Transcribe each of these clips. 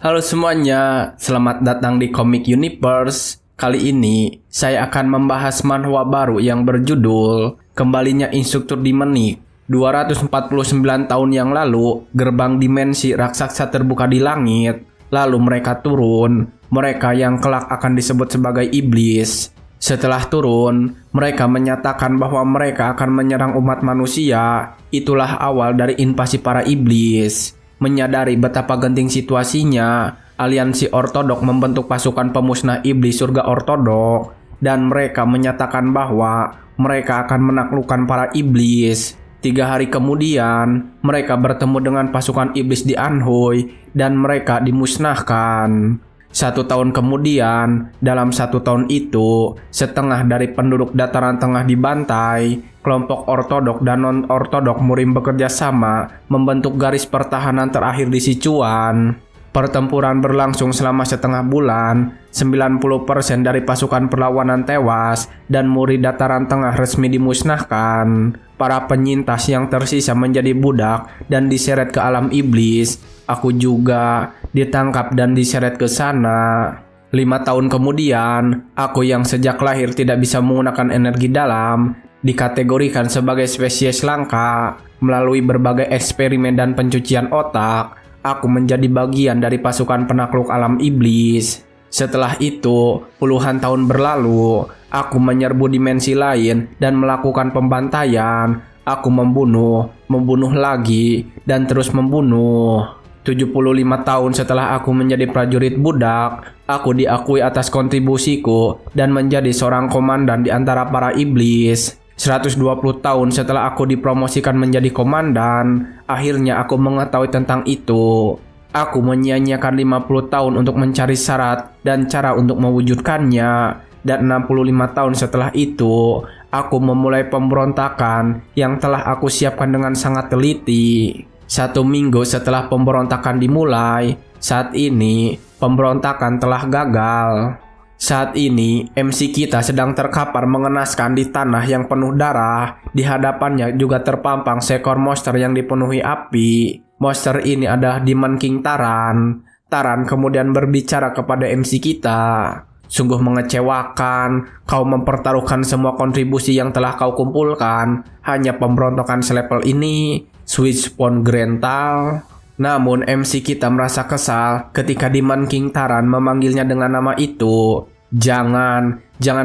Halo semuanya, selamat datang di Comic Universe. Kali ini, saya akan membahas manhwa baru yang berjudul Kembalinya Instruktur Demonik. 249 tahun yang lalu, gerbang dimensi raksasa terbuka di langit. Lalu mereka turun, mereka yang kelak akan disebut sebagai iblis. Setelah turun, mereka menyatakan bahwa mereka akan menyerang umat manusia. Itulah awal dari invasi para iblis. Menyadari betapa genting situasinya, aliansi ortodok membentuk pasukan pemusnah iblis surga ortodok, dan mereka menyatakan bahwa mereka akan menaklukkan para iblis. 3 hari kemudian, mereka bertemu dengan pasukan iblis di Anhui, dan mereka dimusnahkan. 1 tahun kemudian, dalam 1 tahun itu, setengah dari penduduk dataran tengah dibantai. Kelompok ortodok dan non-ortodok murim bekerja sama membentuk garis pertahanan terakhir di Sichuan. Pertempuran berlangsung selama setengah bulan, 90% dari pasukan perlawanan tewas, dan murid dataran tengah resmi dimusnahkan. Para penyintas yang tersisa menjadi budak dan diseret ke alam iblis. Aku juga ditangkap dan diseret ke sana. 5 tahun kemudian, aku yang sejak lahir tidak bisa menggunakan energi dalam, dikategorikan sebagai spesies langka. Melalui berbagai eksperimen dan pencucian otak, aku menjadi bagian dari pasukan penakluk alam iblis. Setelah itu, puluhan tahun berlalu, aku menyerbu dimensi lain dan melakukan pembantaian. Aku membunuh lagi, dan terus membunuh. 75 tahun setelah aku menjadi prajurit budak, aku diakui atas kontribusiku dan menjadi seorang komandan di antara para iblis. 120 tahun setelah aku dipromosikan menjadi komandan, akhirnya aku mengetahui tentang itu. Aku menyia-nyiakan 50 tahun untuk mencari syarat dan cara untuk mewujudkannya. Dan 65 tahun setelah itu, aku memulai pemberontakan yang telah aku siapkan dengan sangat teliti. 1 minggu setelah pemberontakan dimulai, saat ini pemberontakan telah gagal. Saat ini, MC kita sedang terkapar mengenaskan di tanah yang penuh darah. Di hadapannya juga terpampang seekor monster yang dipenuhi api. Monster ini adalah Demon King Taran. Taran kemudian berbicara kepada MC kita. Sungguh mengecewakan, kau mempertaruhkan semua kontribusi yang telah kau kumpulkan. Hanya pemberontakan selevel ini, Switch Phone Grental. Namun MC kita merasa kesal ketika Demon King Taran memanggilnya dengan nama itu. Jangan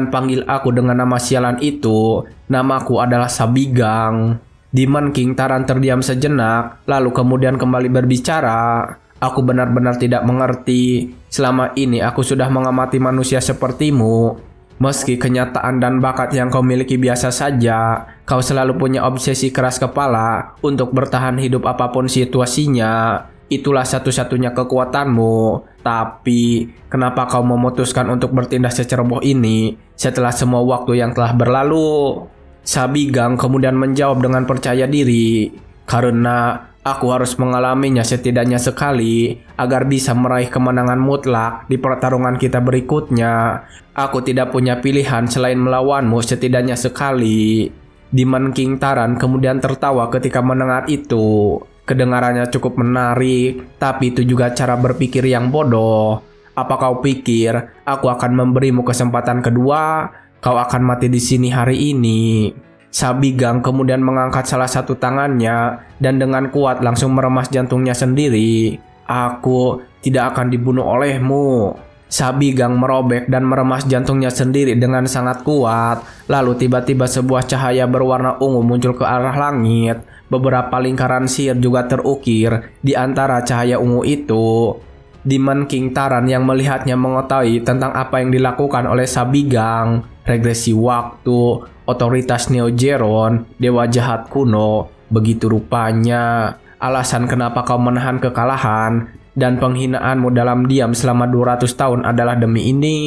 panggil aku dengan nama sialan itu. Namaku adalah Sabigang. Demon King Taran terdiam sejenak, lalu kemudian kembali berbicara. Aku benar-benar tidak mengerti. Selama ini aku sudah mengamati manusia sepertimu. Meski kenyataan dan bakat yang kau miliki biasa saja, kau selalu punya obsesi keras kepala untuk bertahan hidup apapun situasinya. Itulah satu-satunya kekuatanmu. Tapi, kenapa kau memutuskan untuk bertindak seceroboh ini setelah semua waktu yang telah berlalu? Sabigang kemudian menjawab dengan percaya diri. Karena aku harus mengalaminya setidaknya sekali agar bisa meraih kemenangan mutlak di pertarungan kita berikutnya. Aku tidak punya pilihan selain melawanmu setidaknya sekali. Demon King Taran kemudian tertawa ketika mendengar itu. Kedengarannya cukup menarik, tapi itu juga cara berpikir yang bodoh. Apa kau pikir aku akan memberimu kesempatan kedua? Kau akan mati di sini hari ini. Sabigang kemudian mengangkat salah satu tangannya dan dengan kuat langsung meremas jantungnya sendiri. Aku tidak akan dibunuh olehmu. Sabigang merobek dan meremas jantungnya sendiri dengan sangat kuat. Lalu tiba-tiba sebuah cahaya berwarna ungu muncul ke arah langit. Beberapa lingkaran sihir juga terukir di antara cahaya ungu itu. Demon King Taran yang melihatnya mengetahui tentang apa yang dilakukan oleh Sabigang. Regresi waktu, otoritas Neo Geron, dewa jahat kuno. Begitu rupanya alasan kenapa kau menahan kekalahan dan penghinaanmu dalam diam selama 200 tahun adalah demi ini.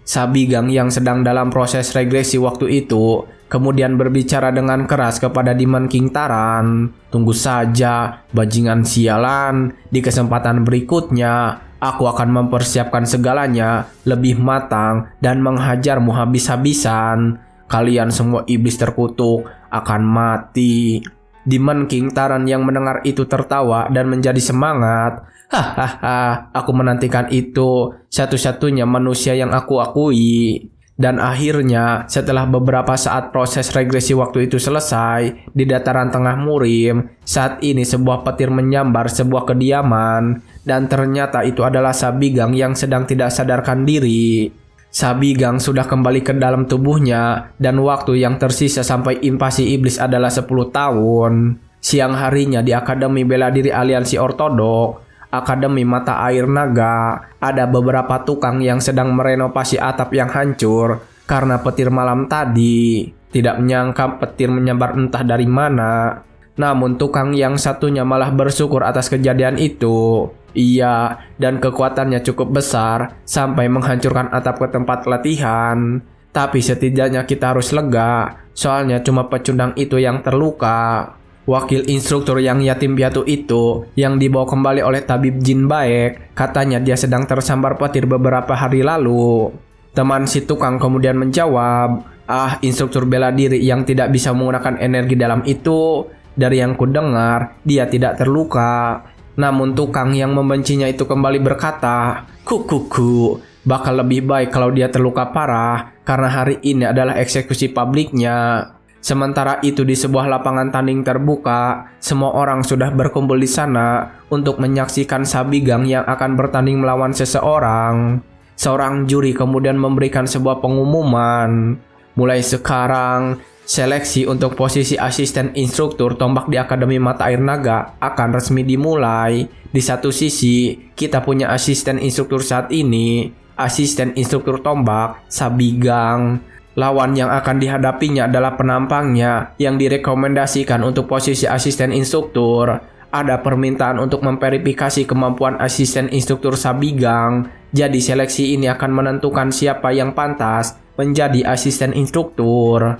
Sabigang yang sedang dalam proses regresi waktu itu kemudian berbicara dengan keras kepada Demon King Taran. Tunggu saja, bajingan sialan. Di kesempatan berikutnya, aku akan mempersiapkan segalanya lebih matang dan menghajarmu habis-habisan. Kalian semua iblis terkutuk akan mati. Demon King Taran yang mendengar itu tertawa dan menjadi semangat. Hahaha, aku menantikan itu, satu-satunya manusia yang aku akui. Dan akhirnya, setelah beberapa saat proses regresi waktu itu selesai, di dataran tengah Murim, saat ini sebuah petir menyambar sebuah kediaman, dan ternyata itu adalah Sabigang yang sedang tidak sadarkan diri. Sabigang sudah kembali ke dalam tubuhnya, dan waktu yang tersisa sampai invasi iblis adalah 10 tahun. Siang harinya di Akademi Bela Diri Aliansi Ortodok, Akademi Mata Air Naga, ada beberapa tukang yang sedang merenovasi atap yang hancur karena petir malam tadi. Tidak menyangka petir menyambar entah dari mana. Namun tukang yang satunya malah bersyukur atas kejadian itu. Iya, dan kekuatannya cukup besar sampai menghancurkan atap ke tempat latihan. Tapi setidaknya kita harus lega, soalnya cuma pecundang itu yang terluka. Wakil instruktur yang yatim piatu itu, yang dibawa kembali oleh tabib jin baik, katanya dia sedang tersambar petir beberapa hari lalu. Teman si tukang kemudian menjawab, instruktur bela diri yang tidak bisa menggunakan energi dalam itu, dari yang kudengar, dia tidak terluka. Namun tukang yang membencinya itu kembali berkata, kukuku, bakal lebih baik kalau dia terluka parah, karena hari ini adalah eksekusi publiknya. Sementara itu di sebuah lapangan tanding terbuka, semua orang sudah berkumpul di sana untuk menyaksikan Sabigang yang akan bertanding melawan seseorang. Seorang juri kemudian memberikan sebuah pengumuman. Mulai sekarang, seleksi untuk posisi asisten instruktur tombak di Akademi Mata Air Naga akan resmi dimulai. Di satu sisi, kita punya asisten instruktur saat ini, asisten instruktur tombak, Sabigang. Lawan yang akan dihadapinya adalah penampangnya yang direkomendasikan untuk posisi asisten instruktur. Ada permintaan untuk memverifikasi kemampuan asisten instruktur Sabigang. Jadi seleksi ini akan menentukan siapa yang pantas menjadi asisten instruktur.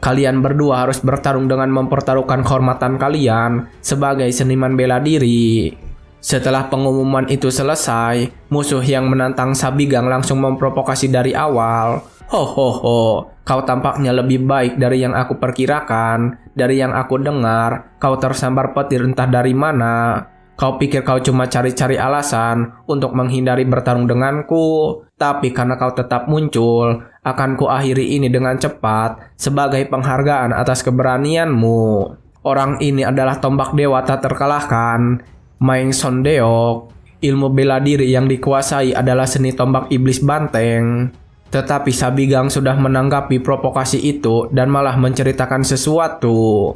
Kalian berdua harus bertarung dengan mempertaruhkan kehormatan kalian sebagai seniman bela diri. Setelah pengumuman itu selesai, musuh yang menantang Sabigang langsung memprovokasi dari awal. Hohoho, kau tampaknya lebih baik dari yang aku perkirakan. Dari yang aku dengar, kau tersambar petir entah dari mana. Kau pikir kau cuma cari-cari alasan untuk menghindari bertarung denganku. Tapi karena kau tetap muncul, akan kuakhiri ini dengan cepat sebagai penghargaan atas keberanianmu. Orang ini adalah tombak dewa tak terkalahkan, Maeng Sondeok. Ilmu bela diri yang dikuasai adalah seni tombak iblis banteng. Tetapi Sabigang sudah menanggapi provokasi itu dan malah menceritakan sesuatu.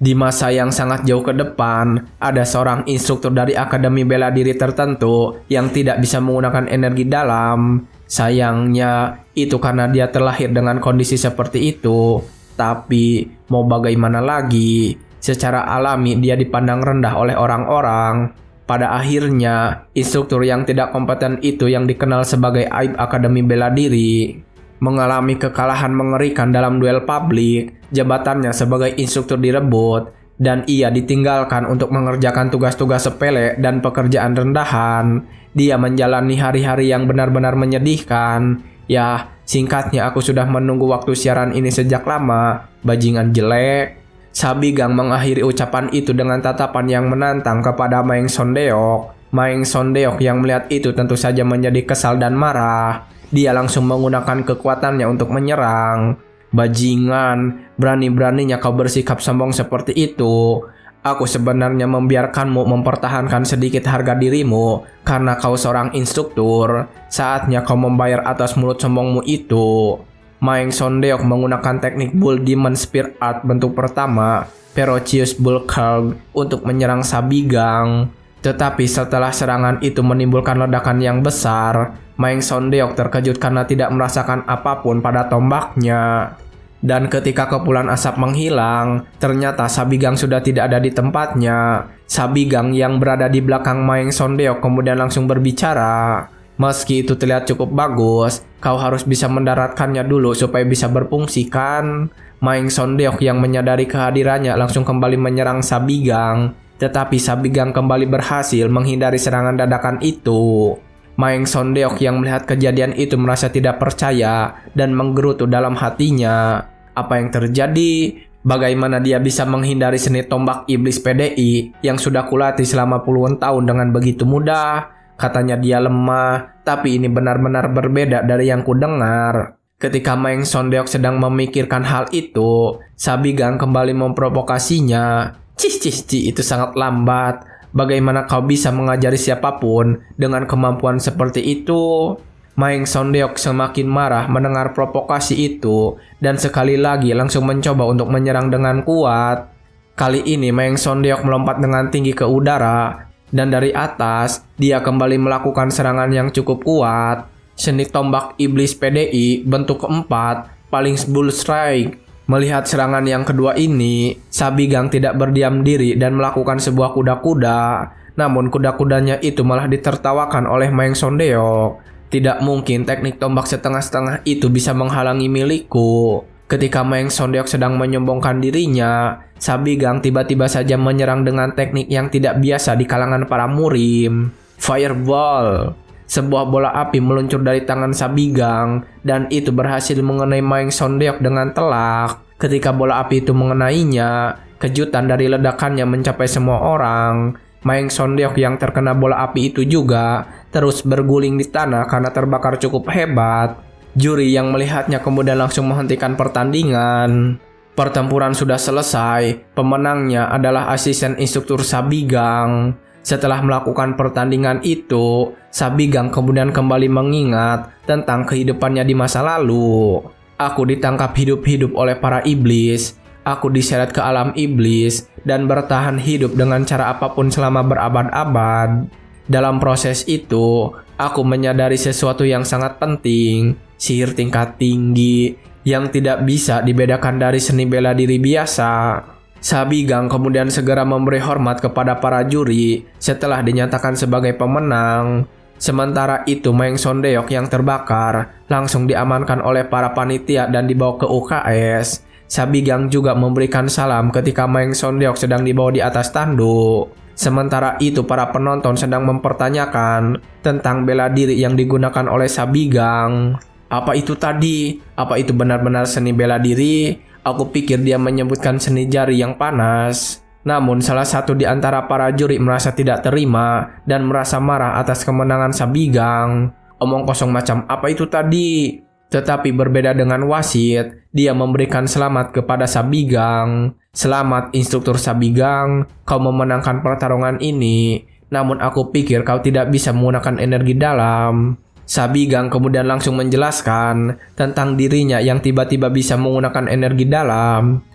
Di masa yang sangat jauh ke depan, ada seorang instruktur dari Akademi Bela Diri tertentu yang tidak bisa menggunakan energi dalam. Sayangnya, itu karena dia terlahir dengan kondisi seperti itu. Tapi, mau bagaimana lagi? Secara alami dia dipandang rendah oleh orang-orang. Pada akhirnya, instruktur yang tidak kompeten itu yang dikenal sebagai aib Akademi Bela Diri mengalami kekalahan mengerikan dalam duel publik. Jabatannya sebagai instruktur direbut dan ia ditinggalkan untuk mengerjakan tugas-tugas sepele dan pekerjaan rendahan. Dia menjalani hari-hari yang benar-benar menyedihkan. Ya, singkatnya aku sudah menunggu waktu siaran ini sejak lama, bajingan jelek. Sabigang mengakhiri ucapan itu dengan tatapan yang menantang kepada Maeng Sondeok. Maeng Sondeok yang melihat itu tentu saja menjadi kesal dan marah. Dia langsung menggunakan kekuatannya untuk menyerang. Bajingan, berani-beraninya kau bersikap sombong seperti itu. Aku sebenarnya membiarkanmu mempertahankan sedikit harga dirimu karena kau seorang instruktur. Saatnya kau membayar atas mulut sombongmu itu. Maeng Sondeok menggunakan teknik Bull Demon Spear Art bentuk pertama, Ferocious Bull Curve, untuk menyerang Sabigang. Tetapi setelah serangan itu menimbulkan ledakan yang besar, Maeng Sondeok terkejut karena tidak merasakan apapun pada tombaknya. Dan ketika kepulan asap menghilang, ternyata Sabigang sudah tidak ada di tempatnya. Sabigang yang berada di belakang Maeng Sondeok kemudian langsung berbicara. Meski itu terlihat cukup bagus, kau harus bisa mendaratkannya dulu supaya bisa berfungsi kan? Maeng Sondeok yang menyadari kehadirannya langsung kembali menyerang Sabigang. Tetapi Sabigang kembali berhasil menghindari serangan dadakan itu. Maeng Sondeok yang melihat kejadian itu merasa tidak percaya dan menggerutu dalam hatinya. Apa yang terjadi? Bagaimana dia bisa menghindari seni tombak iblis PDI yang sudah kulatih selama puluhan tahun dengan begitu mudah? Katanya dia lemah, tapi ini benar-benar berbeda dari yang kudengar. Ketika Maeng Sondeok sedang memikirkan hal itu, Sabigang kembali memprovokasinya. Cih, itu sangat lambat. Bagaimana kau bisa mengajari siapapun dengan kemampuan seperti itu? Maeng Sondeok semakin marah mendengar provokasi itu dan sekali lagi langsung mencoba untuk menyerang dengan kuat. Kali ini Maeng Sondeok melompat dengan tinggi ke udara dan dari atas dia kembali melakukan serangan yang cukup kuat. Seni tombak iblis PDI bentuk keempat, paling bull strike. Melihat serangan yang kedua ini, Sabigang tidak berdiam diri dan melakukan sebuah kuda-kuda. Namun kuda-kudanya itu malah ditertawakan oleh Maeng Sondeok. Tidak mungkin teknik tombak setengah-setengah itu bisa menghalangi milikku. Ketika Maeng Sondeok sedang menyombongkan dirinya, Sabigang tiba-tiba saja menyerang dengan teknik yang tidak biasa di kalangan para murim. Fireball. Sebuah bola api meluncur dari tangan Sabigang dan itu berhasil mengenai Maeng Sondeok dengan telak. Ketika bola api itu mengenainya, kejutan dari ledakannya mencapai semua orang. Maeng Sondeok yang terkena bola api itu juga terus berguling di tanah karena terbakar cukup hebat. Juri yang melihatnya kemudian langsung menghentikan pertandingan. Pertempuran sudah selesai. Pemenangnya adalah asisten instruktur Sabigang. Setelah melakukan pertandingan itu, Sabigang kemudian kembali mengingat tentang kehidupannya di masa lalu. Aku ditangkap hidup-hidup oleh para iblis. Aku diseret ke alam iblis dan bertahan hidup dengan cara apapun selama berabad-abad. Dalam proses itu, aku menyadari sesuatu yang sangat penting, sihir tingkat tinggi yang tidak bisa dibedakan dari seni bela diri biasa. Sabigang kemudian segera memberi hormat kepada para juri setelah dinyatakan sebagai pemenang. Sementara itu Maeng Sondeok yang terbakar langsung diamankan oleh para panitia dan dibawa ke UKS. Sabigang juga memberikan salam ketika Maeng Sondeok sedang dibawa di atas tanduk. Sementara itu para penonton sedang mempertanyakan tentang bela diri yang digunakan oleh Sabigang. Apa itu tadi? Apa itu benar-benar seni bela diri? Aku pikir dia menyebutkan seni jari yang panas. Namun salah satu di antara para juri merasa tidak terima dan merasa marah atas kemenangan Sabigang. Omong kosong macam apa itu tadi? Tetapi berbeda dengan wasit, dia memberikan selamat kepada Sabigang. Selamat instruktur Sabigang, kau memenangkan pertarungan ini. Namun aku pikir kau tidak bisa menggunakan energi dalam. Sabigang kemudian langsung menjelaskan tentang dirinya yang tiba-tiba bisa menggunakan energi dalam.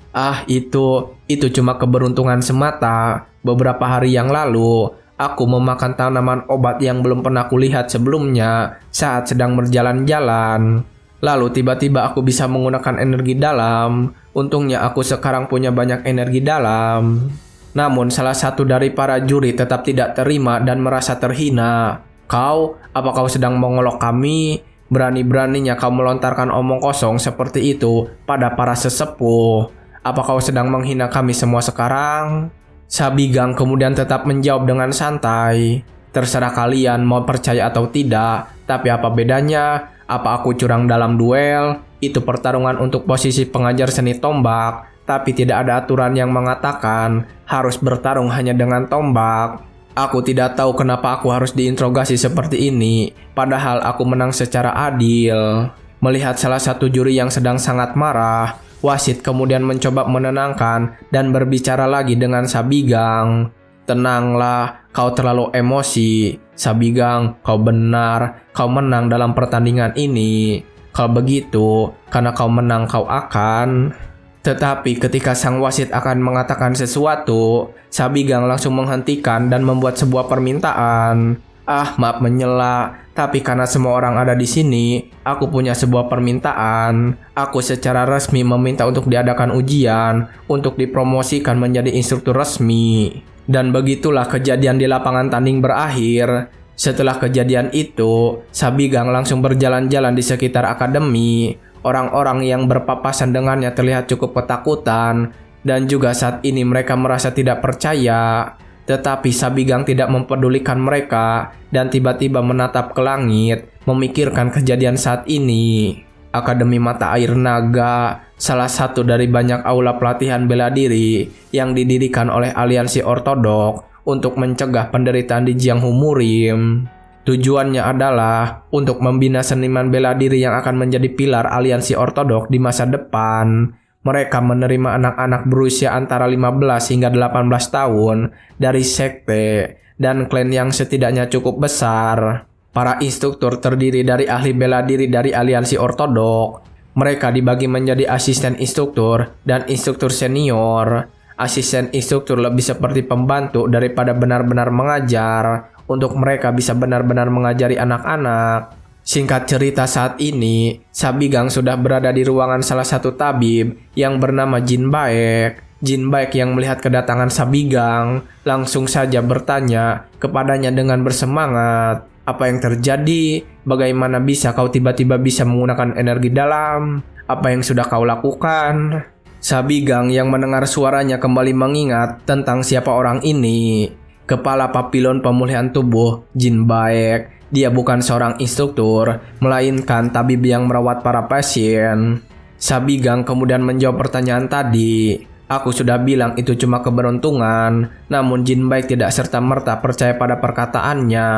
Itu cuma keberuntungan semata. Beberapa hari yang lalu, aku memakan tanaman obat yang belum pernah kulihat sebelumnya saat sedang berjalan-jalan. Lalu tiba-tiba aku bisa menggunakan energi dalam. Untungnya aku sekarang punya banyak energi dalam. Namun salah satu dari para juri tetap tidak terima dan merasa terhina. Apa kau sedang mengolok kami? Berani-beraninya kau melontarkan omong kosong seperti itu pada para sesepuh. Apa kau sedang menghina kami semua sekarang? Sabigang kemudian tetap menjawab dengan santai. Terserah kalian mau percaya atau tidak, tapi apa bedanya? Apa aku curang dalam duel? Itu pertarungan untuk posisi pengajar seni tombak, tapi tidak ada aturan yang mengatakan harus bertarung hanya dengan tombak. Aku tidak tahu kenapa aku harus diinterogasi seperti ini, padahal aku menang secara adil. Melihat salah satu juri yang sedang sangat marah, wasit kemudian mencoba menenangkan dan berbicara lagi dengan Sabigang. Tenanglah, kau terlalu emosi. Sabigang, kau benar. Kau menang dalam pertandingan ini. Kalau begitu, karena kau menang kau akan. Tetapi ketika sang wasit akan mengatakan sesuatu, Sabigang langsung menghentikan dan membuat sebuah permintaan. Maaf menyela, tapi karena semua orang ada di sini, aku punya sebuah permintaan. Aku secara resmi meminta untuk diadakan ujian untuk dipromosikan menjadi instruktur resmi. Dan begitulah kejadian di lapangan tanding berakhir. Setelah kejadian itu, Sabigang langsung berjalan-jalan di sekitar akademi. Orang-orang yang berpapasan dengannya terlihat cukup ketakutan, dan juga saat ini mereka merasa tidak percaya. Tetapi Sabigang tidak mempedulikan mereka, dan tiba-tiba menatap ke langit, memikirkan kejadian saat ini. Akademi Mata Air Naga, salah satu dari banyak aula pelatihan bela diri yang didirikan oleh Aliansi Ortodok untuk mencegah penderitaan di Jianghu Murim. Tujuannya adalah untuk membina seniman bela diri yang akan menjadi pilar Aliansi Ortodok di masa depan. Mereka menerima anak-anak berusia antara 15 hingga 18 tahun dari sekte dan klan yang setidaknya cukup besar. Para instruktur terdiri dari ahli bela diri dari Aliansi Ortodok. Mereka dibagi menjadi asisten instruktur dan instruktur senior. Asisten instruktur lebih seperti pembantu daripada benar-benar mengajar, untuk mereka bisa benar-benar mengajari anak-anak. Singkat cerita, saat ini Sabigang sudah berada di ruangan salah satu tabib yang bernama Jin Baek. Jin Baek yang melihat kedatangan Sabigang langsung saja bertanya kepadanya dengan bersemangat, "Apa yang terjadi? Bagaimana bisa kau tiba-tiba bisa menggunakan energi dalam? Apa yang sudah kau lakukan?" Sabigang yang mendengar suaranya kembali mengingat tentang siapa orang ini. Kepala Papilon Pemulihan Tubuh, Jin Baek. Dia bukan seorang instruktur, melainkan tabib yang merawat para pasien. Sabigang kemudian menjawab pertanyaan tadi. "Aku sudah bilang itu cuma keberuntungan." Namun Jin Baek tidak serta-merta percaya pada perkataannya.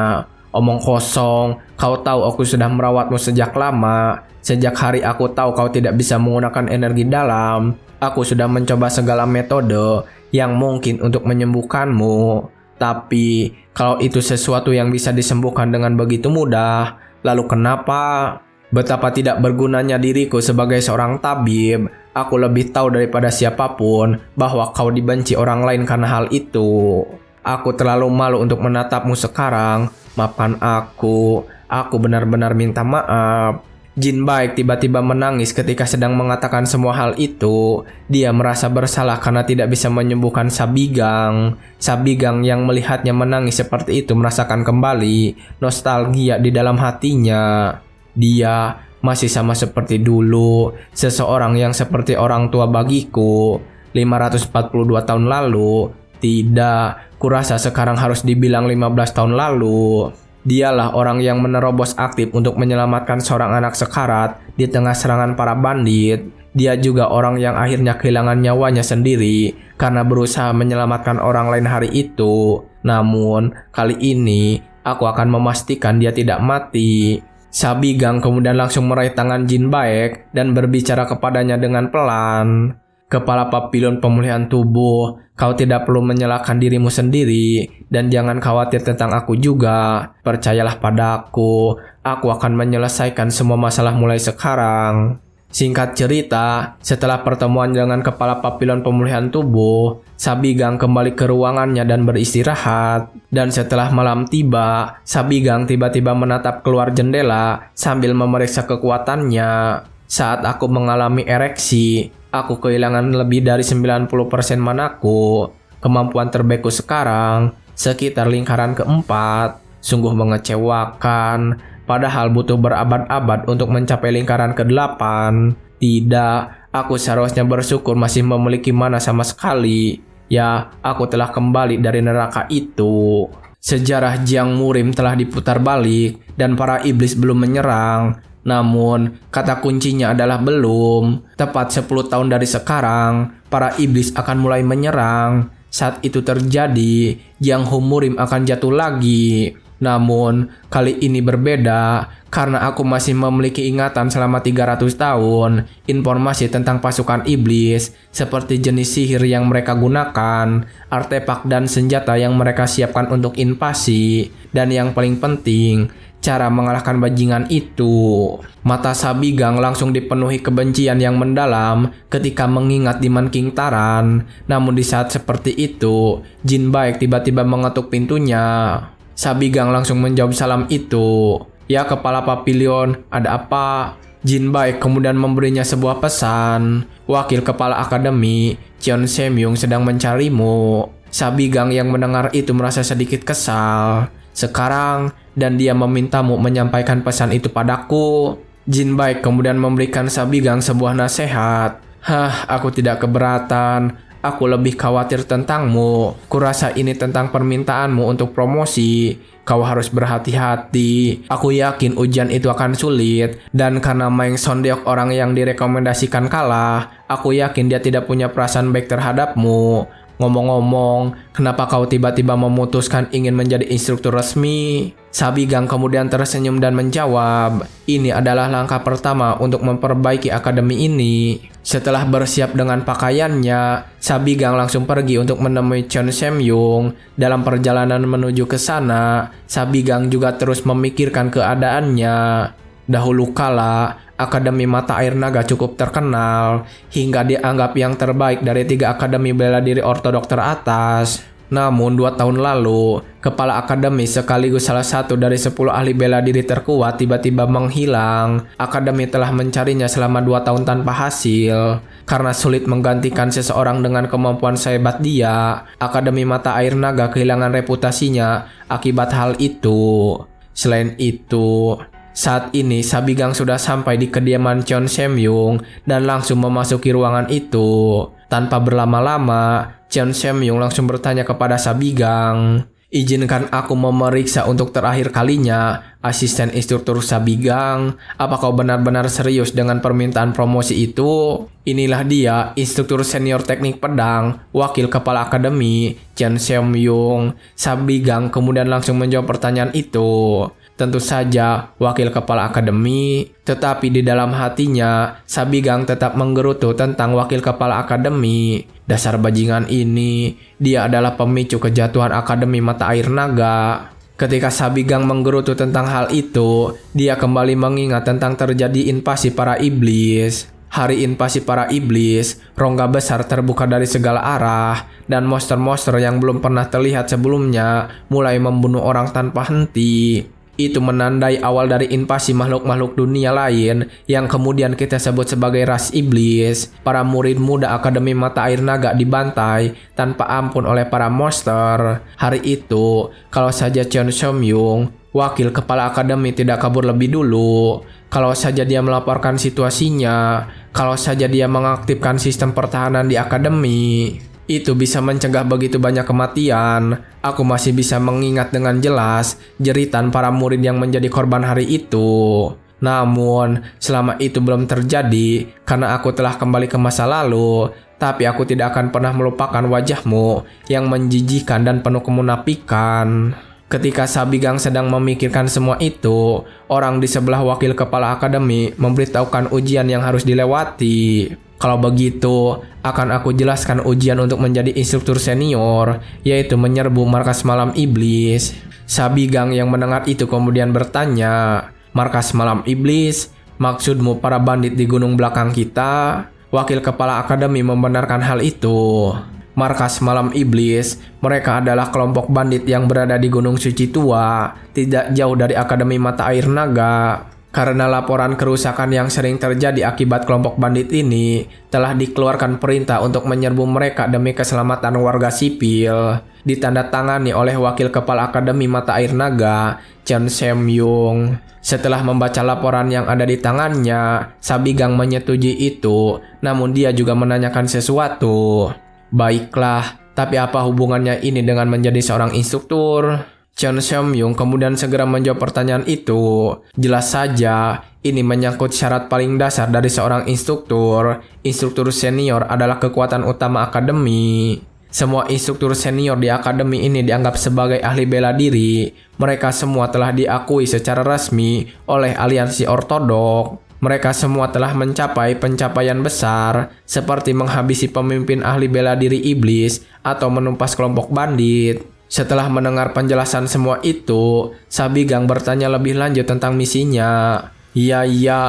"Omong kosong, kau tahu aku sudah merawatmu sejak lama. Sejak hari aku tahu kau tidak bisa menggunakan energi dalam, aku sudah mencoba segala metode yang mungkin untuk menyembuhkanmu. Tapi, kalau itu sesuatu yang bisa disembuhkan dengan begitu mudah, lalu kenapa? Betapa tidak bergunanya diriku sebagai seorang tabib. Aku lebih tahu daripada siapapun bahwa kau dibenci orang lain karena hal itu. Aku terlalu malu untuk menatapmu sekarang. Maafkan aku benar-benar minta maaf." Jin Baek tiba-tiba menangis ketika sedang mengatakan semua hal itu. Dia merasa bersalah karena tidak bisa menyembuhkan Sabigang. Sabigang yang melihatnya menangis seperti itu merasakan kembali nostalgia di dalam hatinya. Dia masih sama seperti dulu, seseorang yang seperti orang tua bagiku 542 tahun lalu. Tidak, kurasa sekarang harus dibilang 15 tahun lalu. Dialah orang yang menerobos aktif untuk menyelamatkan seorang anak sekarat di tengah serangan para bandit. Dia juga orang yang akhirnya kehilangan nyawanya sendiri karena berusaha menyelamatkan orang lain hari itu. Namun, kali ini aku akan memastikan dia tidak mati. Sabigang kemudian langsung meraih tangan Jin Baek dan berbicara kepadanya dengan pelan. "Kepala Papilon Pemulihan Tubuh, kau tidak perlu menyalahkan dirimu sendiri dan jangan khawatir tentang aku juga. Percayalah padaku, aku akan menyelesaikan semua masalah mulai sekarang." Singkat cerita, setelah pertemuan dengan Kepala Papilon Pemulihan Tubuh, Sabigang kembali ke ruangannya dan beristirahat. Dan setelah malam tiba, Sabigang tiba-tiba menatap keluar jendela sambil memeriksa kekuatannya. "Saat aku mengalami ereksi, aku kehilangan lebih dari 90% manaku. Kemampuan terbaikku sekarang sekitar lingkaran keempat. Sungguh mengecewakan, padahal butuh berabad-abad untuk mencapai lingkaran ke-8. Tidak, aku seharusnya bersyukur masih memiliki mana sama sekali. Ya, aku telah kembali dari neraka itu." Sejarah Jiang Murim telah diputar balik dan para iblis belum menyerang. Namun, kata kuncinya adalah belum. Tepat 10 tahun dari sekarang, para iblis akan mulai menyerang. Saat itu terjadi, Jianghu Murim akan jatuh lagi. Namun, kali ini berbeda karena aku masih memiliki ingatan selama 300 tahun. Informasi tentang pasukan iblis, seperti jenis sihir yang mereka gunakan, artefak dan senjata yang mereka siapkan untuk invasi, dan yang paling penting, cara mengalahkan bajingan itu. Mata Sabigang langsung dipenuhi kebencian yang mendalam ketika mengingat Demon King Taran. Namun di saat seperti itu, Jin Baek tiba-tiba mengetuk pintunya. Sabigang langsung menjawab salam itu. "Ya, Kepala Papilon, ada apa?" Jin Baek kemudian memberinya sebuah pesan. "Wakil Kepala Akademi, Cheon Semyung sedang mencarimu." Sabigang yang mendengar itu merasa sedikit kesal. "Sekarang, dan dia memintamu menyampaikan pesan itu padaku." Jin Baek kemudian memberikan Sabigang sebuah nasihat. Aku tidak keberatan. Aku lebih khawatir tentangmu. Kurasa ini tentang permintaanmu untuk promosi. Kau harus berhati-hati. Aku yakin ujian itu akan sulit. Dan karena Maeng Sondeok orang yang direkomendasikan kalah, aku yakin dia tidak punya perasaan baik terhadapmu. Ngomong-ngomong, kenapa kau tiba-tiba memutuskan ingin menjadi instruktur resmi? Sabigang kemudian tersenyum dan menjawab, ini adalah langkah pertama untuk memperbaiki akademi ini. Setelah bersiap dengan pakaiannya, Sabigang langsung pergi untuk menemui Cheon Seom-young. Dalam perjalanan menuju ke sana, Sabigang juga terus memikirkan keadaannya. Dahulu kala, Akademi Mata Air Naga cukup terkenal hingga dianggap yang terbaik dari 3 akademi bela diri ortodok teratas. Namun 2 tahun lalu, kepala akademi sekaligus salah satu dari 10 ahli bela diri terkuat tiba-tiba menghilang. Akademi telah mencarinya selama 2 tahun tanpa hasil. Karena sulit menggantikan seseorang dengan kemampuan sehebat dia, Akademi Mata Air Naga kehilangan reputasinya akibat hal itu. Selain itu, saat ini Sabigang sudah sampai di kediaman Cheon Seom-young dan langsung memasuki ruangan itu. Tanpa berlama-lama, Cheon Seom-young langsung bertanya kepada Sabigang, "Izinkan aku memeriksa untuk terakhir kalinya, asisten instruktur Sabigang. Apa kau benar-benar serius dengan permintaan promosi itu?" Inilah dia, instruktur senior teknik pedang, wakil kepala akademi, Cheon Seom-young. Sabigang kemudian langsung menjawab pertanyaan itu. Tentu saja wakil kepala akademi, tetapi di dalam hatinya Sabigang tetap menggerutu tentang wakil kepala akademi. Dasar bajingan ini, dia adalah pemicu kejatuhan Akademi Mata Air Naga. Ketika Sabigang menggerutu tentang hal itu, dia kembali mengingat tentang terjadi invasi para iblis. Hari invasi para iblis, rongga besar terbuka dari segala arah, dan monster-monster yang belum pernah terlihat sebelumnya mulai membunuh orang tanpa henti. Itu menandai awal dari invasi makhluk-makhluk dunia lain yang kemudian kita sebut sebagai ras iblis. Para murid muda Akademi Mata Air Naga dibantai tanpa ampun oleh para monster. Hari itu, kalau saja Cheon Seom-young, wakil kepala akademi, tidak kabur lebih dulu, kalau saja dia melaporkan situasinya, kalau saja dia mengaktifkan sistem pertahanan di akademi, itu bisa mencegah begitu banyak kematian. Aku masih bisa mengingat dengan jelas jeritan para murid yang menjadi korban hari itu. Namun, selama itu belum terjadi karena aku telah kembali ke masa lalu. Tapi aku tidak akan pernah melupakan wajahmu yang menjijikan dan penuh kemunafikan. Ketika Sabigang sedang memikirkan semua itu, orang di sebelah wakil kepala akademi memberitahukan ujian yang harus dilewati. Kalau begitu, akan aku jelaskan ujian untuk menjadi instruktur senior, yaitu menyerbu markas malam iblis. Sabigang yang mendengar itu kemudian bertanya, "Markas malam iblis? Maksudmu para bandit di gunung belakang kita?" Wakil kepala akademi membenarkan hal itu. Markas malam iblis, mereka adalah kelompok bandit yang berada di Gunung Suci Tua, tidak jauh dari Akademi Mata Air Naga. Karena laporan kerusakan yang sering terjadi akibat kelompok bandit ini, telah dikeluarkan perintah untuk menyerbu mereka demi keselamatan warga sipil. Ditandatangani oleh wakil kepala Akademi Mata Air Naga, Cheon Seom-young. Setelah membaca laporan yang ada di tangannya, Sabigang menyetujui itu, namun dia juga menanyakan sesuatu. "Baiklah, tapi apa hubungannya ini dengan menjadi seorang instruktur?" Cheon Seom-young kemudian segera menjawab pertanyaan itu. Jelas saja, ini menyangkut syarat paling dasar dari seorang instruktur. Instruktur senior adalah kekuatan utama akademi. Semua instruktur senior di akademi ini dianggap sebagai ahli bela diri. Mereka semua telah diakui secara resmi oleh aliansi ortodok. Mereka semua telah mencapai pencapaian besar, seperti menghabisi pemimpin ahli bela diri iblis atau menumpas kelompok bandit. Setelah mendengar penjelasan semua itu, Sabigang bertanya lebih lanjut tentang misinya. Iya,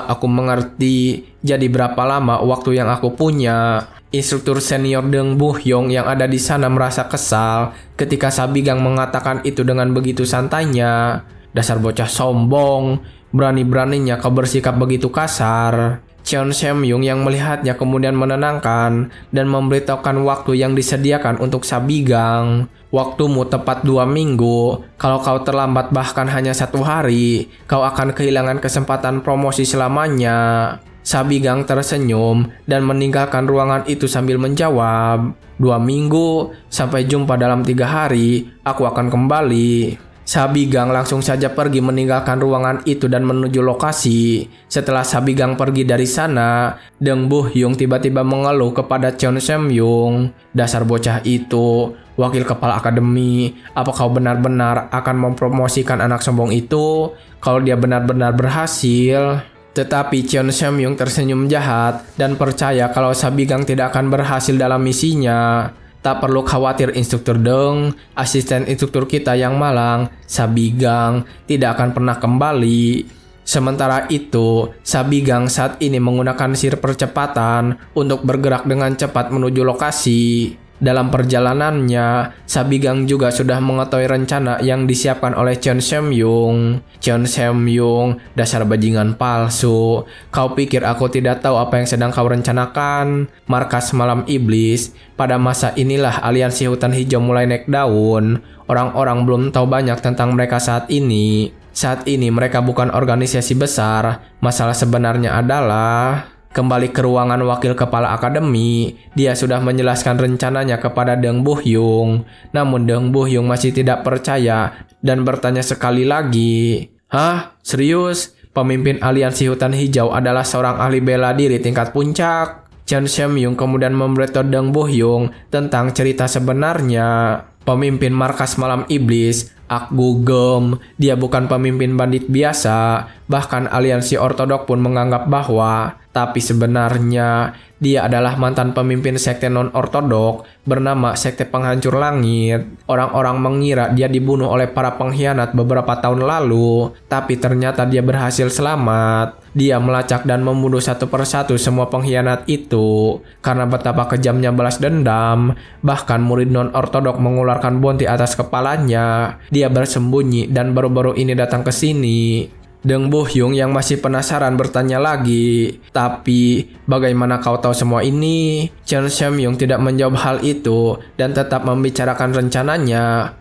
aku mengerti. Jadi berapa lama waktu yang aku punya?" Instruktur senior Deung Bu-hyung yang ada di sana merasa kesal ketika Sabigang mengatakan itu dengan begitu santainya. "Dasar bocah sombong, berani-beraninya kau bersikap begitu kasar." Cheon Seom-young yang melihatnya kemudian menenangkan dan memberitahukan waktu yang disediakan untuk Sabigang. "Waktumu tepat 2 minggu. Kalau kau terlambat bahkan hanya 1 hari, kau akan kehilangan kesempatan promosi selamanya." Sabigang tersenyum dan meninggalkan ruangan itu sambil menjawab, 2 minggu, sampai jumpa dalam 3 hari, aku akan kembali." Sabigang langsung saja pergi meninggalkan ruangan itu dan menuju lokasi. Setelah Sabigang pergi dari sana, Deng Bu-hyung tiba-tiba mengeluh kepada Cheon Seom-young. Dasar bocah itu, wakil kepala akademi, apa kau benar-benar akan mempromosikan anak sombong itu? Kalau dia benar-benar berhasil. Tetapi Cheon Seom-young tersenyum jahat dan percaya kalau Sabigang tidak akan berhasil dalam misinya. Tak perlu khawatir instruktur Deng, asisten instruktur kita yang malang, Sabigang, tidak akan pernah kembali. Sementara itu, Sabigang saat ini menggunakan sihir percepatan untuk bergerak dengan cepat menuju lokasi. Dalam perjalanannya, Sabigang juga sudah mengetahui rencana yang disiapkan oleh Cheon Seom-young. Cheon Seom-young, dasar bajingan palsu. Kau pikir aku tidak tahu apa yang sedang kau rencanakan? Markas Malam Iblis. Pada masa inilah aliansi Hutan Hijau mulai naik daun. Orang-orang belum tahu banyak tentang mereka saat ini. Saat ini mereka bukan organisasi besar. Masalah sebenarnya adalah... Kembali ke ruangan wakil kepala akademi, dia sudah menjelaskan rencananya kepada Deng Bu-hyung. Namun Deng Bu-hyung masih tidak percaya dan bertanya sekali lagi. Hah? Serius? Pemimpin aliansi Hutan Hijau adalah seorang ahli bela diri tingkat puncak? Cheon Seom-young kemudian memberitahu Deng Bu-hyung tentang cerita sebenarnya. Pemimpin markas Malam Iblis, Ak Gugem, dia bukan pemimpin bandit biasa. Bahkan aliansi ortodok pun menganggap bahwa, tapi sebenarnya dia adalah mantan pemimpin sekte non-ortodok bernama Sekte Penghancur Langit. Orang-orang mengira dia dibunuh oleh para pengkhianat beberapa tahun lalu, tapi ternyata dia berhasil selamat. Dia melacak dan membunuh satu persatu semua pengkhianat itu. Karena betapa kejamnya balas dendam, bahkan murid non-ortodok mengeluarkan bonti atas kepalanya. Dia bersembunyi dan baru-baru ini datang ke sini. Deng Bu-hyung yang masih penasaran bertanya lagi, tapi bagaimana kau tahu semua ini? Cheon Seom-young tidak menjawab hal itu dan tetap membicarakan rencananya.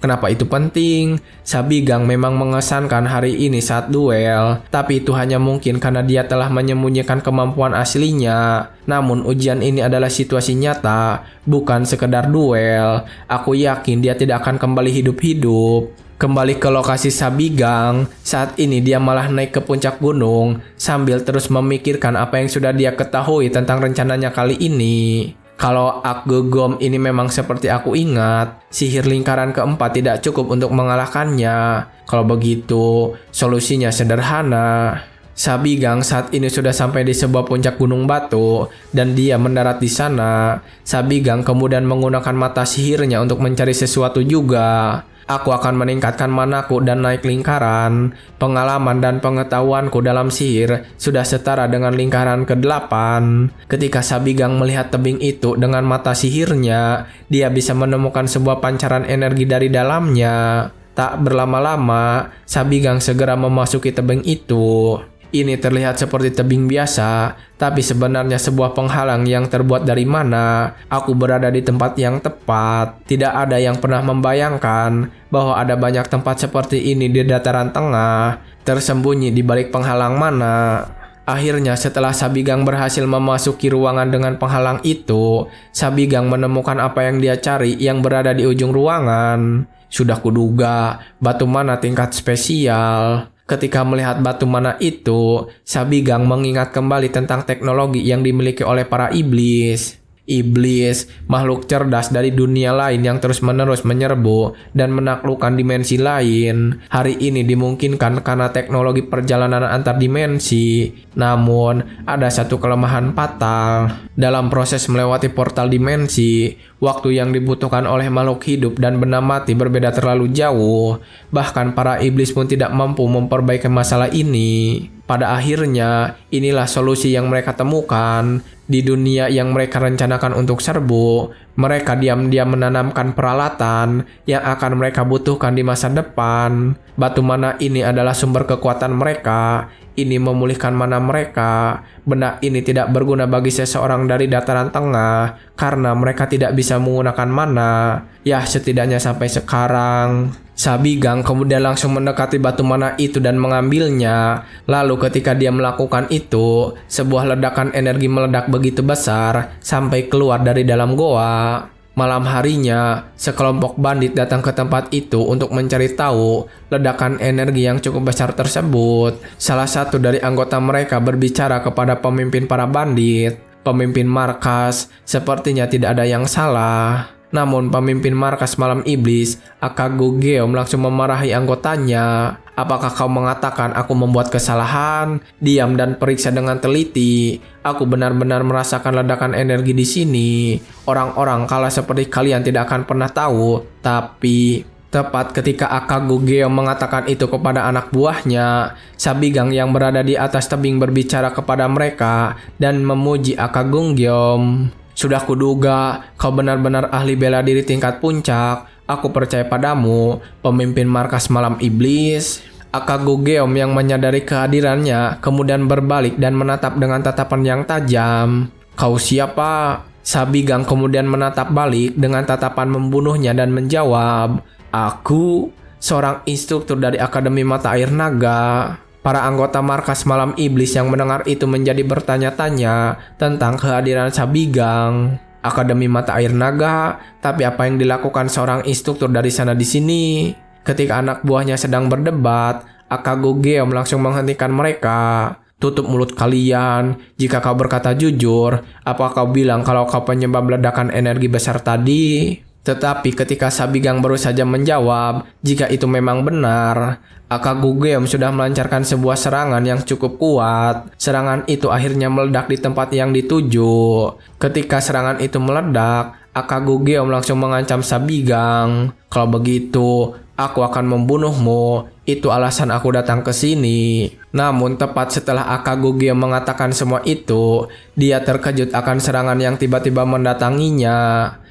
Kenapa itu penting? Sabigang memang mengesankan hari ini saat duel, tapi itu hanya mungkin karena dia telah menyembunyikan kemampuan aslinya. Namun ujian ini adalah situasi nyata, bukan sekedar duel. Aku yakin dia tidak akan kembali hidup-hidup. Kembali ke lokasi Sabigang, saat ini dia malah naik ke puncak gunung sambil terus memikirkan apa yang sudah dia ketahui tentang rencananya kali ini. Kalau Ak Gugem ini memang seperti aku ingat, sihir lingkaran keempat tidak cukup untuk mengalahkannya. Kalau begitu, solusinya sederhana. Sabigang saat ini sudah sampai di sebuah puncak gunung batu dan dia mendarat di sana. Sabigang kemudian menggunakan mata sihirnya untuk mencari sesuatu juga. Aku akan meningkatkan manaku dan naik lingkaran. Pengalaman dan pengetahuanku dalam sihir sudah setara dengan lingkaran ke-8. Ketika Sabigang melihat tebing itu dengan mata sihirnya, dia bisa menemukan sebuah pancaran energi dari dalamnya. Tak berlama-lama, Sabigang segera memasuki tebing itu. Ini terlihat seperti tebing biasa, tapi sebenarnya sebuah penghalang yang terbuat dari mana. Aku berada di tempat yang tepat. Tidak ada yang pernah membayangkan bahwa ada banyak tempat seperti ini di dataran tengah, tersembunyi di balik penghalang mana. Akhirnya setelah Sabigang berhasil memasuki ruangan dengan penghalang itu, Sabigang menemukan apa yang dia cari yang berada di ujung ruangan. Sudah kuduga, batu mana tingkat spesial. Ketika melihat batu mana itu, Sabigang mengingat kembali tentang teknologi yang dimiliki oleh para iblis. Iblis, makhluk cerdas dari dunia lain yang terus-menerus menyerbu dan menaklukkan dimensi lain. Hari ini dimungkinkan karena teknologi perjalanan antar dimensi. Namun, ada satu kelemahan fatal. Dalam proses melewati portal dimensi, waktu yang dibutuhkan oleh makhluk hidup dan benda mati berbeda terlalu jauh. Bahkan para iblis pun tidak mampu memperbaiki masalah ini. Pada akhirnya, inilah solusi yang mereka temukan. Di dunia yang mereka rencanakan untuk serbu, mereka diam-diam menanamkan peralatan yang akan mereka butuhkan di masa depan. Batu mana ini adalah sumber kekuatan mereka. Ini memulihkan mana mereka. Benda ini tidak berguna bagi seseorang dari dataran tengah karena mereka tidak bisa menggunakan mana. Ya, setidaknya sampai sekarang. Sabigang kemudian langsung mendekati batu mana itu dan mengambilnya. Lalu ketika dia melakukan itu, sebuah ledakan energi meledak begitu besar sampai keluar dari dalam goa. Malam harinya, sekelompok bandit datang ke tempat itu untuk mencari tahu ledakan energi yang cukup besar tersebut. Salah satu dari anggota mereka berbicara kepada pemimpin para bandit. Pemimpin markas, sepertinya tidak ada yang salah. Namun pemimpin markas malam iblis, Akagugeom langsung memarahi anggotanya. Apakah kau mengatakan aku membuat kesalahan? Diam dan periksa dengan teliti. Aku benar-benar merasakan ledakan energi di sini. Orang-orang kala seperti kalian tidak akan pernah tahu. Tapi tepat ketika Akagugeom mengatakan itu kepada anak buahnya, Sabigang yang berada di atas tebing berbicara kepada mereka dan memuji Akagugeom. Sudah kuduga, kau benar-benar ahli bela diri tingkat puncak. Aku percaya padamu, pemimpin markas malam iblis. Akagugeom yang menyadari kehadirannya, kemudian berbalik dan menatap dengan tatapan yang tajam. Kau siapa? Sabigang kemudian menatap balik dengan tatapan membunuhnya dan menjawab, aku, seorang instruktur dari Akademi Mata Air Naga. Para anggota markas malam iblis yang mendengar itu menjadi bertanya-tanya tentang kehadiran Sabigang. Akademi Mata Air Naga, tapi apa yang dilakukan seorang instruktur dari sana di sini? Ketika anak buahnya sedang berdebat, Akagugeom langsung menghentikan mereka. Tutup mulut kalian, jika kau berkata jujur, apa kau bilang kalau kau penyebab ledakan energi besar tadi? Tetapi ketika Sabigang baru saja menjawab, jika itu memang benar, Akagugeom sudah melancarkan sebuah serangan yang cukup kuat. Serangan itu akhirnya meledak di tempat yang dituju. Ketika serangan itu meledak, Akagugeom langsung mengancam Sabigang. Kalau begitu, aku akan membunuhmu. Itu alasan aku datang ke sini. Namun tepat setelah Akagugeom mengatakan semua itu, dia terkejut akan serangan yang tiba-tiba mendatanginya.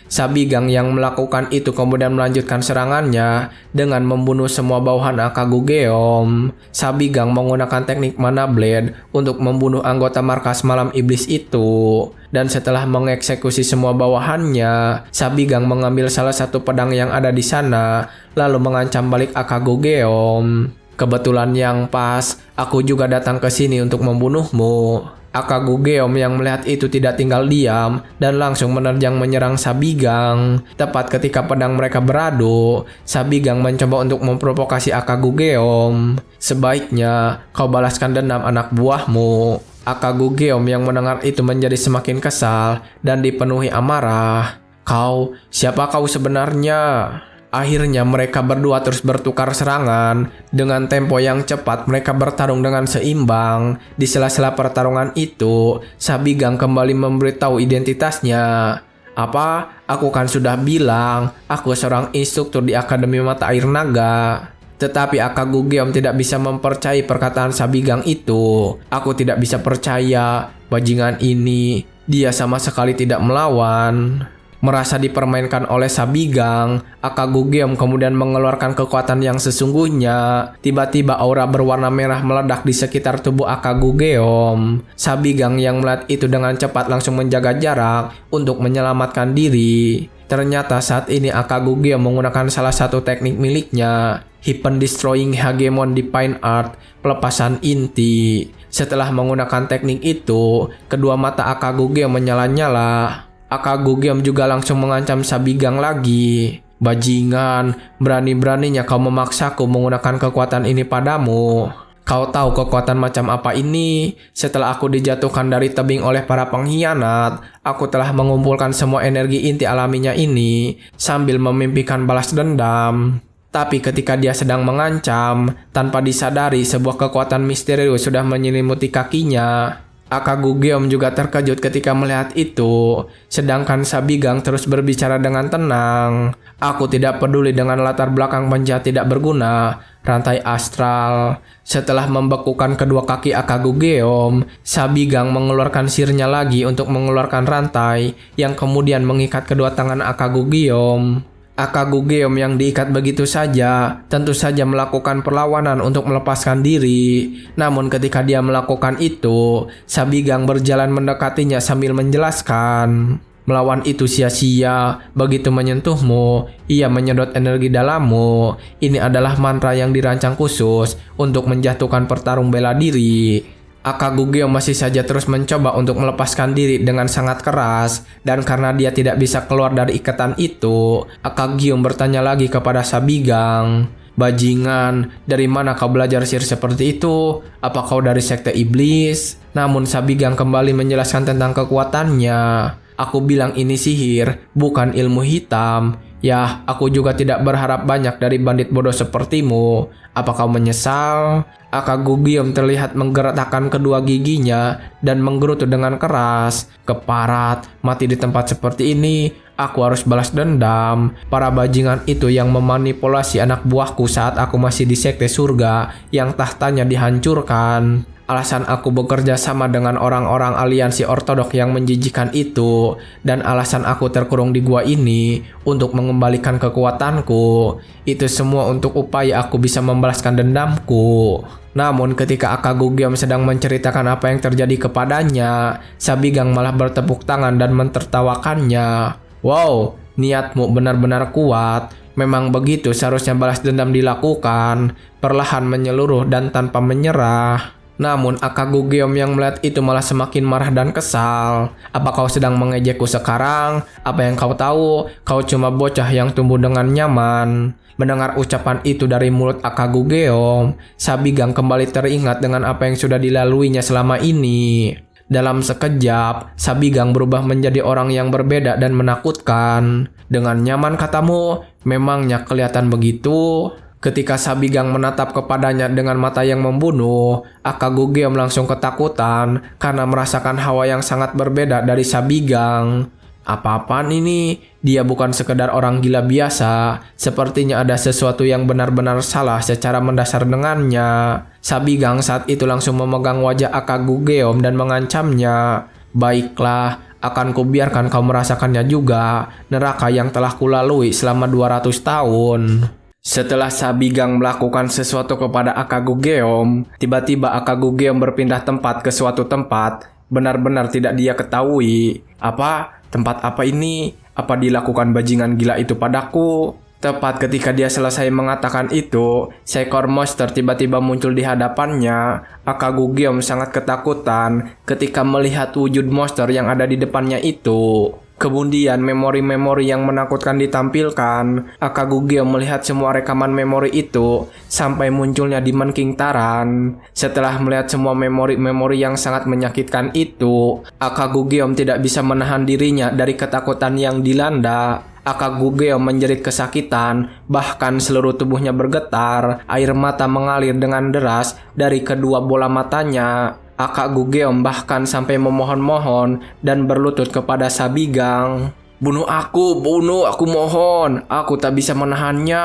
Sabigang yang melakukan itu kemudian melanjutkan serangannya dengan membunuh semua bawahan Akagugeom. Sabigang menggunakan teknik Mana Blade untuk membunuh anggota markas malam iblis itu. Dan setelah mengeksekusi semua bawahannya, Sabigang mengambil salah satu pedang yang ada di sana, lalu mengancam balik Akagugeom. Kebetulan yang pas, aku juga datang ke sini untuk membunuhmu. Akagugeom yang melihat itu tidak tinggal diam dan langsung menerjang menyerang Sabigang. Tepat ketika pedang mereka beradu, Sabigang mencoba untuk memprovokasi Akagugeom. Sebaiknya kau balaskan dendam anak buahmu. Akagugeom yang mendengar itu menjadi semakin kesal dan dipenuhi amarah. Kau, siapa kau sebenarnya? Akhirnya mereka berdua terus bertukar serangan. Dengan tempo yang cepat mereka bertarung dengan seimbang. Di sela-sela pertarungan itu, Sabigang kembali memberitahu identitasnya. Apa? Aku kan sudah bilang, aku seorang instruktur di Akademi Mata Air Naga. Tetapi Akagugeom tidak bisa mempercayai perkataan Sabigang itu. Aku tidak bisa percaya, bajingan ini, dia sama sekali tidak melawan. Merasa dipermainkan oleh Sabigang, Akagugeom kemudian mengeluarkan kekuatan yang sesungguhnya. Tiba-tiba aura berwarna merah meledak di sekitar tubuh Akagugeom. Sabigang yang melihat itu dengan cepat langsung menjaga jarak untuk menyelamatkan diri. Ternyata saat ini Akagugeom menggunakan salah satu teknik miliknya, Hyphen Destroying Hegemon Divine Art, pelepasan inti. Setelah menggunakan teknik itu, kedua mata Akagugeom menyala-nyala. Akagugeom juga langsung mengancam Sabigang lagi. Bajingan, berani-beraninya kau memaksaku menggunakan kekuatan ini padamu. Kau tahu kekuatan macam apa ini? Setelah aku dijatuhkan dari tebing oleh para pengkhianat, aku telah mengumpulkan semua energi inti alaminya ini sambil memimpikan balas dendam. Tapi ketika dia sedang mengancam, tanpa disadari sebuah kekuatan misterius sudah menyelimuti kakinya. Akagugeom juga terkejut ketika melihat itu, sedangkan Sabigang terus berbicara dengan tenang. Aku tidak peduli dengan latar belakang penjahat tidak berguna, rantai astral. Setelah membekukan kedua kaki Akagugeom, Sabigang mengeluarkan sirnya lagi untuk mengeluarkan rantai yang kemudian mengikat kedua tangan Akagugeom. Akagugeom yang diikat begitu saja, tentu saja melakukan perlawanan untuk melepaskan diri. Namun ketika dia melakukan itu, Sabigang berjalan mendekatinya sambil menjelaskan, melawan itu sia-sia, begitu menyentuhmu, ia menyedot energi dalammu. Ini adalah mantra yang dirancang khusus untuk menjatuhkan pertarung bela diri. Akagugeo masih saja terus mencoba untuk melepaskan diri dengan sangat keras, dan karena dia tidak bisa keluar dari ikatan itu, Akageo bertanya lagi kepada Sabigang, "Bajingan, dari mana kau belajar sihir seperti itu? Apa kau dari sekte iblis?" Namun Sabigang kembali menjelaskan tentang kekuatannya. "Aku bilang ini sihir, bukan ilmu hitam. Ya, aku juga tidak berharap banyak dari bandit bodoh sepertimu. Apa kau menyesal?" Akagugeo terlihat menggerakkan kedua giginya dan menggerutu dengan keras. "Keparat, mati di tempat seperti ini. Aku harus balas dendam. Para bajingan itu yang memanipulasi anak buahku saat aku masih di sekte surga yang tahtanya dihancurkan. Alasan aku bekerja sama dengan orang-orang aliansi ortodok yang menjijikan itu, dan alasan aku terkurung di gua ini untuk mengembalikan kekuatanku, itu semua untuk upaya aku bisa membalaskan dendamku." Namun ketika Akagugeo sedang menceritakan apa yang terjadi kepadanya, Sabigang malah bertepuk tangan dan mentertawakannya. "Wow, niatmu benar-benar kuat. Memang begitu seharusnya balas dendam dilakukan, perlahan menyeluruh dan tanpa menyerah." Namun Akagugeo yang melihat itu malah semakin marah dan kesal. "Apa kau sedang mengejekku sekarang? Apa yang kau tahu? Kau cuma bocah yang tumbuh dengan nyaman." Mendengar ucapan itu dari mulut Akagugeo, Sabigang kembali teringat dengan apa yang sudah dilaluinya selama ini. Dalam sekejap, Sabigang berubah menjadi orang yang berbeda dan menakutkan. "Dengan nyaman katamu, memangnya kelihatan begitu?" Ketika Sabigang menatap kepadanya dengan mata yang membunuh, Akagugeo langsung ketakutan karena merasakan hawa yang sangat berbeda dari Sabigang. "Apa-apaan ini? Dia bukan sekedar orang gila biasa. Sepertinya ada sesuatu yang benar-benar salah secara mendasar dengannya." Sabigang saat itu langsung memegang wajah Akagugeo dan mengancamnya. "Baiklah, akan kubiarkan kau merasakannya juga, neraka yang telah kulalui selama 200 tahun. Setelah Sabigang melakukan sesuatu kepada Akagugeo, tiba-tiba Akagugeo berpindah tempat ke suatu tempat. Benar-benar tidak dia ketahui. "Apa? Tempat apa ini? Apa dilakukan bajingan gila itu padaku?" Tepat ketika dia selesai mengatakan itu, seekor monster tiba-tiba muncul di hadapannya. Akagugeo sangat ketakutan ketika melihat wujud monster yang ada di depannya itu. Kemudian memori-memori yang menakutkan ditampilkan. Akagugeo melihat semua rekaman memori itu sampai munculnya Demon King Taran. Setelah melihat semua memori-memori yang sangat menyakitkan itu, Akagugeo tidak bisa menahan dirinya dari ketakutan yang dilanda. Akagugeo menjerit kesakitan, bahkan seluruh tubuhnya bergetar, air mata mengalir dengan deras dari kedua bola matanya. Akagugeo bahkan sampai memohon-mohon dan berlutut kepada Sabigang. Bunuh aku mohon, aku tak bisa menahannya."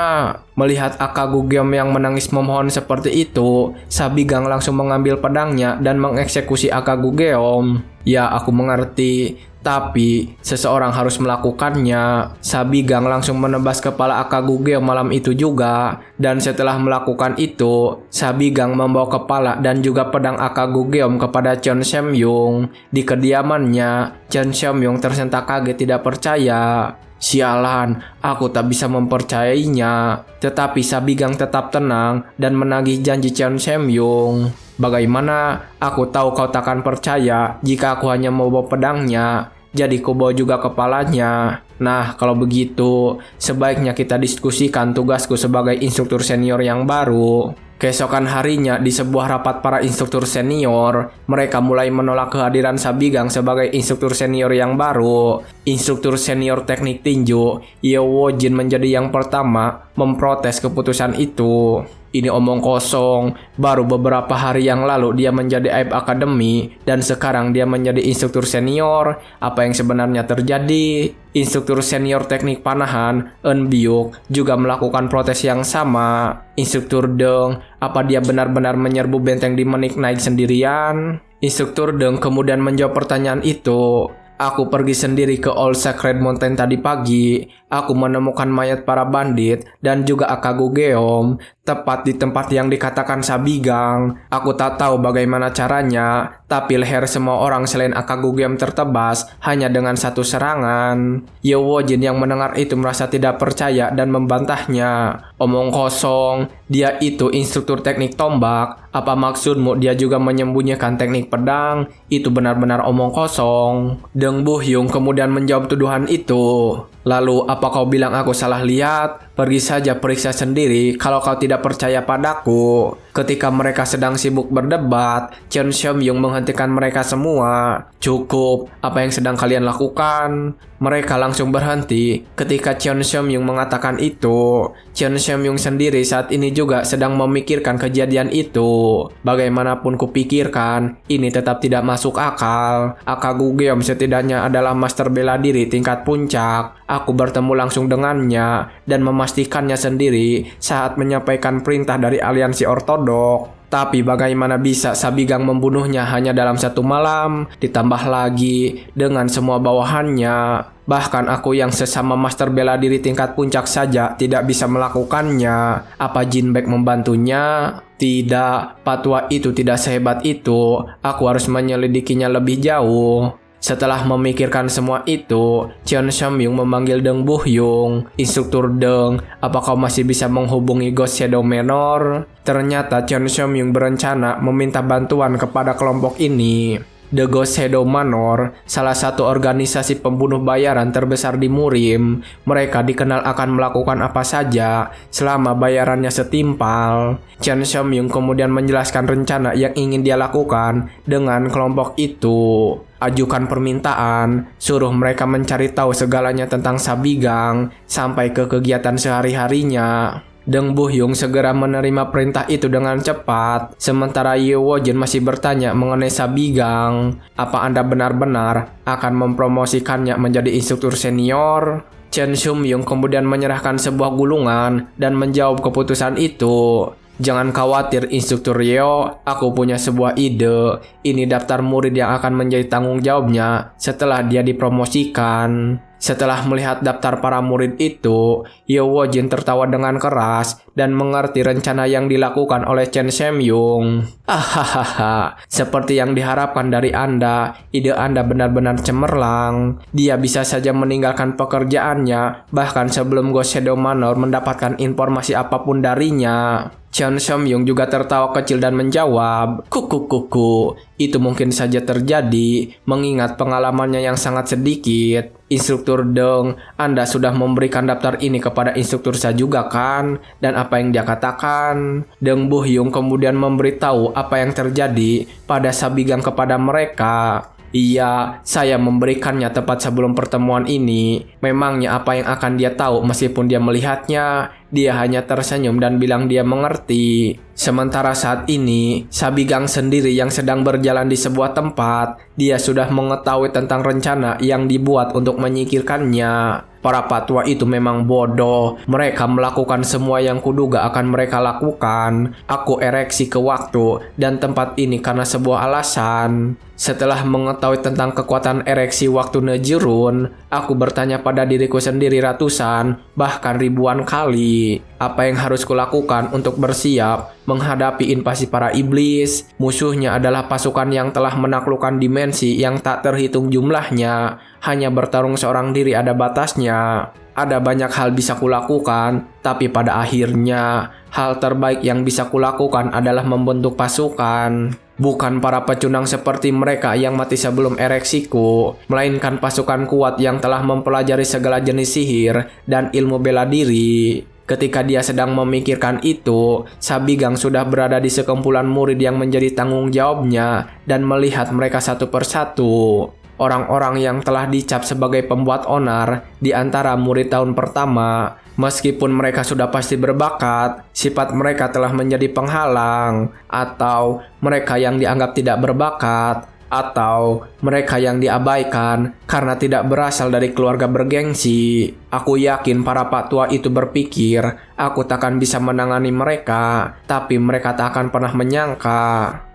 Melihat Akagugeo yang menangis memohon seperti itu, Sabigang langsung mengambil pedangnya dan mengeksekusi Akagugeo. "Ya, aku mengerti, tapi seseorang harus melakukannya." Sabigang langsung menebas kepala Akagugeo malam itu juga, dan setelah melakukan itu, Sabigang membawa kepala dan juga pedang Akagugeo kepada Cheon Seomyung. Di kediamannya, Cheon Seomyung tersentak kaget tidak percaya. "Sialan, aku tak bisa mempercayainya." Tetapi Sabigang tetap tenang dan menagih janji Cheon Seomyung. "Bagaimana? Aku tahu kau takkan percaya jika aku hanya membawa pedangnya. Jadi ku bawa juga kepalanya. Nah, kalau begitu, sebaiknya kita diskusikan tugasku sebagai instruktur senior yang baru." Keesokan harinya, di sebuah rapat para instruktur senior, mereka mulai menolak kehadiran Sabigang sebagai instruktur senior yang baru. Instruktur senior teknik tinju, Yeo Wojin menjadi yang pertama memprotes keputusan itu. "Ini omong kosong, baru beberapa hari yang lalu dia menjadi aib akademi, dan sekarang dia menjadi instruktur senior. Apa yang sebenarnya terjadi?" Instruktur senior teknik panahan, Eun Byuk, juga melakukan protes yang sama. "Instruktur Deng, apa dia benar-benar menyerbu benteng di Demon Knight sendirian?" Instruktur Deng kemudian menjawab pertanyaan itu. "Aku pergi sendiri ke Old Sacred Mountain tadi pagi, aku menemukan mayat para bandit dan juga Akagugeom tepat di tempat yang dikatakan Sabigang. Aku tak tahu bagaimana caranya, tapi leher semua orang selain Akagugeom tertebas hanya dengan satu serangan. Yewojin yang mendengar itu merasa tidak percaya dan membantahnya. Omong kosong, dia itu instruktur teknik tombak. Apa maksudmu dia juga menyembunyikan teknik pedang? Itu benar-benar omong kosong. Deng Buhyung kemudian menjawab tuduhan itu. Lalu, apa kau bilang aku salah lihat? Pergi saja periksa sendiri kalau kau tidak percaya padaku. Ketika mereka sedang sibuk berdebat, Cheon Seom-young menghentikan mereka semua. Cukup, apa yang sedang kalian lakukan? Mereka langsung berhenti ketika Cheon Seom-young mengatakan itu. Cheon Seom-young sendiri saat ini juga sedang memikirkan kejadian itu. Bagaimanapun kupikirkan, ini tetap tidak masuk akal. Akagugeom setidaknya adalah master bela diri tingkat puncak. Aku bertemu langsung dengannya dan memastikannya sendiri saat menyampaikan perintah dari aliansi ortodok. Tapi bagaimana bisa Sabigang membunuhnya hanya dalam satu malam, ditambah lagi dengan semua bawahannya. Bahkan aku yang sesama master bela diri tingkat puncak saja tidak bisa melakukannya. Apa Jinbaek membantunya? Tidak, patwa itu tidak sehebat itu. Aku harus menyelidikinya lebih jauh. Setelah memikirkan semua itu, Cheon Seom-young memanggil Deng Buhyung. Instruktur Deng, apa kau masih bisa menghubungi Ghost Shadow Manor? Ternyata Cheon Seom-young berencana meminta bantuan kepada kelompok ini. The Ghost Shadow Manor, salah satu organisasi pembunuh bayaran terbesar di Murim. Mereka dikenal akan melakukan apa saja selama bayarannya setimpal. Cheon Seom-young kemudian menjelaskan rencana yang ingin dia lakukan dengan kelompok itu. Ajukan permintaan, suruh mereka mencari tahu segalanya tentang Sabigang sampai ke kegiatan sehari-harinya. Deng Buhyung segera menerima perintah itu dengan cepat. Sementara Yewojin masih bertanya mengenai Sabigang. Apa Anda benar-benar akan mempromosikannya menjadi instruktur senior? Chen Seom-young kemudian menyerahkan sebuah gulungan dan menjawab keputusan itu. Jangan khawatir instruktur Yeo, aku punya sebuah ide. Ini daftar murid yang akan menjadi tanggung jawabnya setelah dia dipromosikan. Setelah melihat daftar para murid itu, Yewojin tertawa dengan keras dan mengerti rencana yang dilakukan oleh Chen Seom-young. Hahaha, seperti yang diharapkan dari Anda, ide Anda benar-benar cemerlang. Dia bisa saja meninggalkan pekerjaannya, bahkan sebelum Ghost Shadow Manor mendapatkan informasi apapun darinya. Cheon Seom-young juga tertawa kecil dan menjawab, kuku, itu mungkin saja terjadi, mengingat pengalamannya yang sangat sedikit. Instruktur Deng, Anda sudah memberikan daftar ini kepada instruktur saya juga kan? Dan apa yang dia katakan? Deng Buhyung kemudian memberitahu apa yang terjadi pada Sabigang kepada mereka. Iya, saya memberikannya tepat sebelum pertemuan ini. Memangnya apa yang akan dia tahu meskipun dia melihatnya? Dia hanya tersenyum dan bilang dia mengerti. Sementara saat ini, Sabigang sendiri yang sedang berjalan di sebuah tempat, dia sudah mengetahui tentang rencana yang dibuat untuk menyingkirkannya. Para patwa itu memang bodoh. Mereka melakukan semua yang kuduga akan mereka lakukan. Aku ereksi ke waktu dan tempat ini karena sebuah alasan. Setelah mengetahui tentang kekuatan ereksi waktu Nejurun, aku bertanya pada diriku sendiri ratusan, bahkan ribuan kali. Apa yang harus kulakukan untuk bersiap menghadapi invasi para iblis? Musuhnya adalah pasukan yang telah menaklukkan dimensi yang tak terhitung jumlahnya. Hanya bertarung seorang diri ada batasnya. Ada banyak hal bisa kulakukan, tapi pada akhirnya hal terbaik yang bisa kulakukan adalah membentuk pasukan. Bukan para pecundang seperti mereka yang mati sebelum ereksiku, melainkan pasukan kuat yang telah mempelajari segala jenis sihir dan ilmu bela diri. Ketika dia sedang memikirkan itu, Sabigang sudah berada di sekumpulan murid yang menjadi tanggung jawabnya dan melihat mereka satu persatu. Orang-orang yang telah dicap sebagai pembuat onar di antara murid tahun pertama. Meskipun mereka sudah pasti berbakat, sifat mereka telah menjadi penghalang, atau mereka yang dianggap tidak berbakat, atau mereka yang diabaikan karena tidak berasal dari keluarga bergengsi. Aku yakin para pak tua itu berpikir aku takkan bisa menangani mereka, tapi mereka tak akan pernah menyangka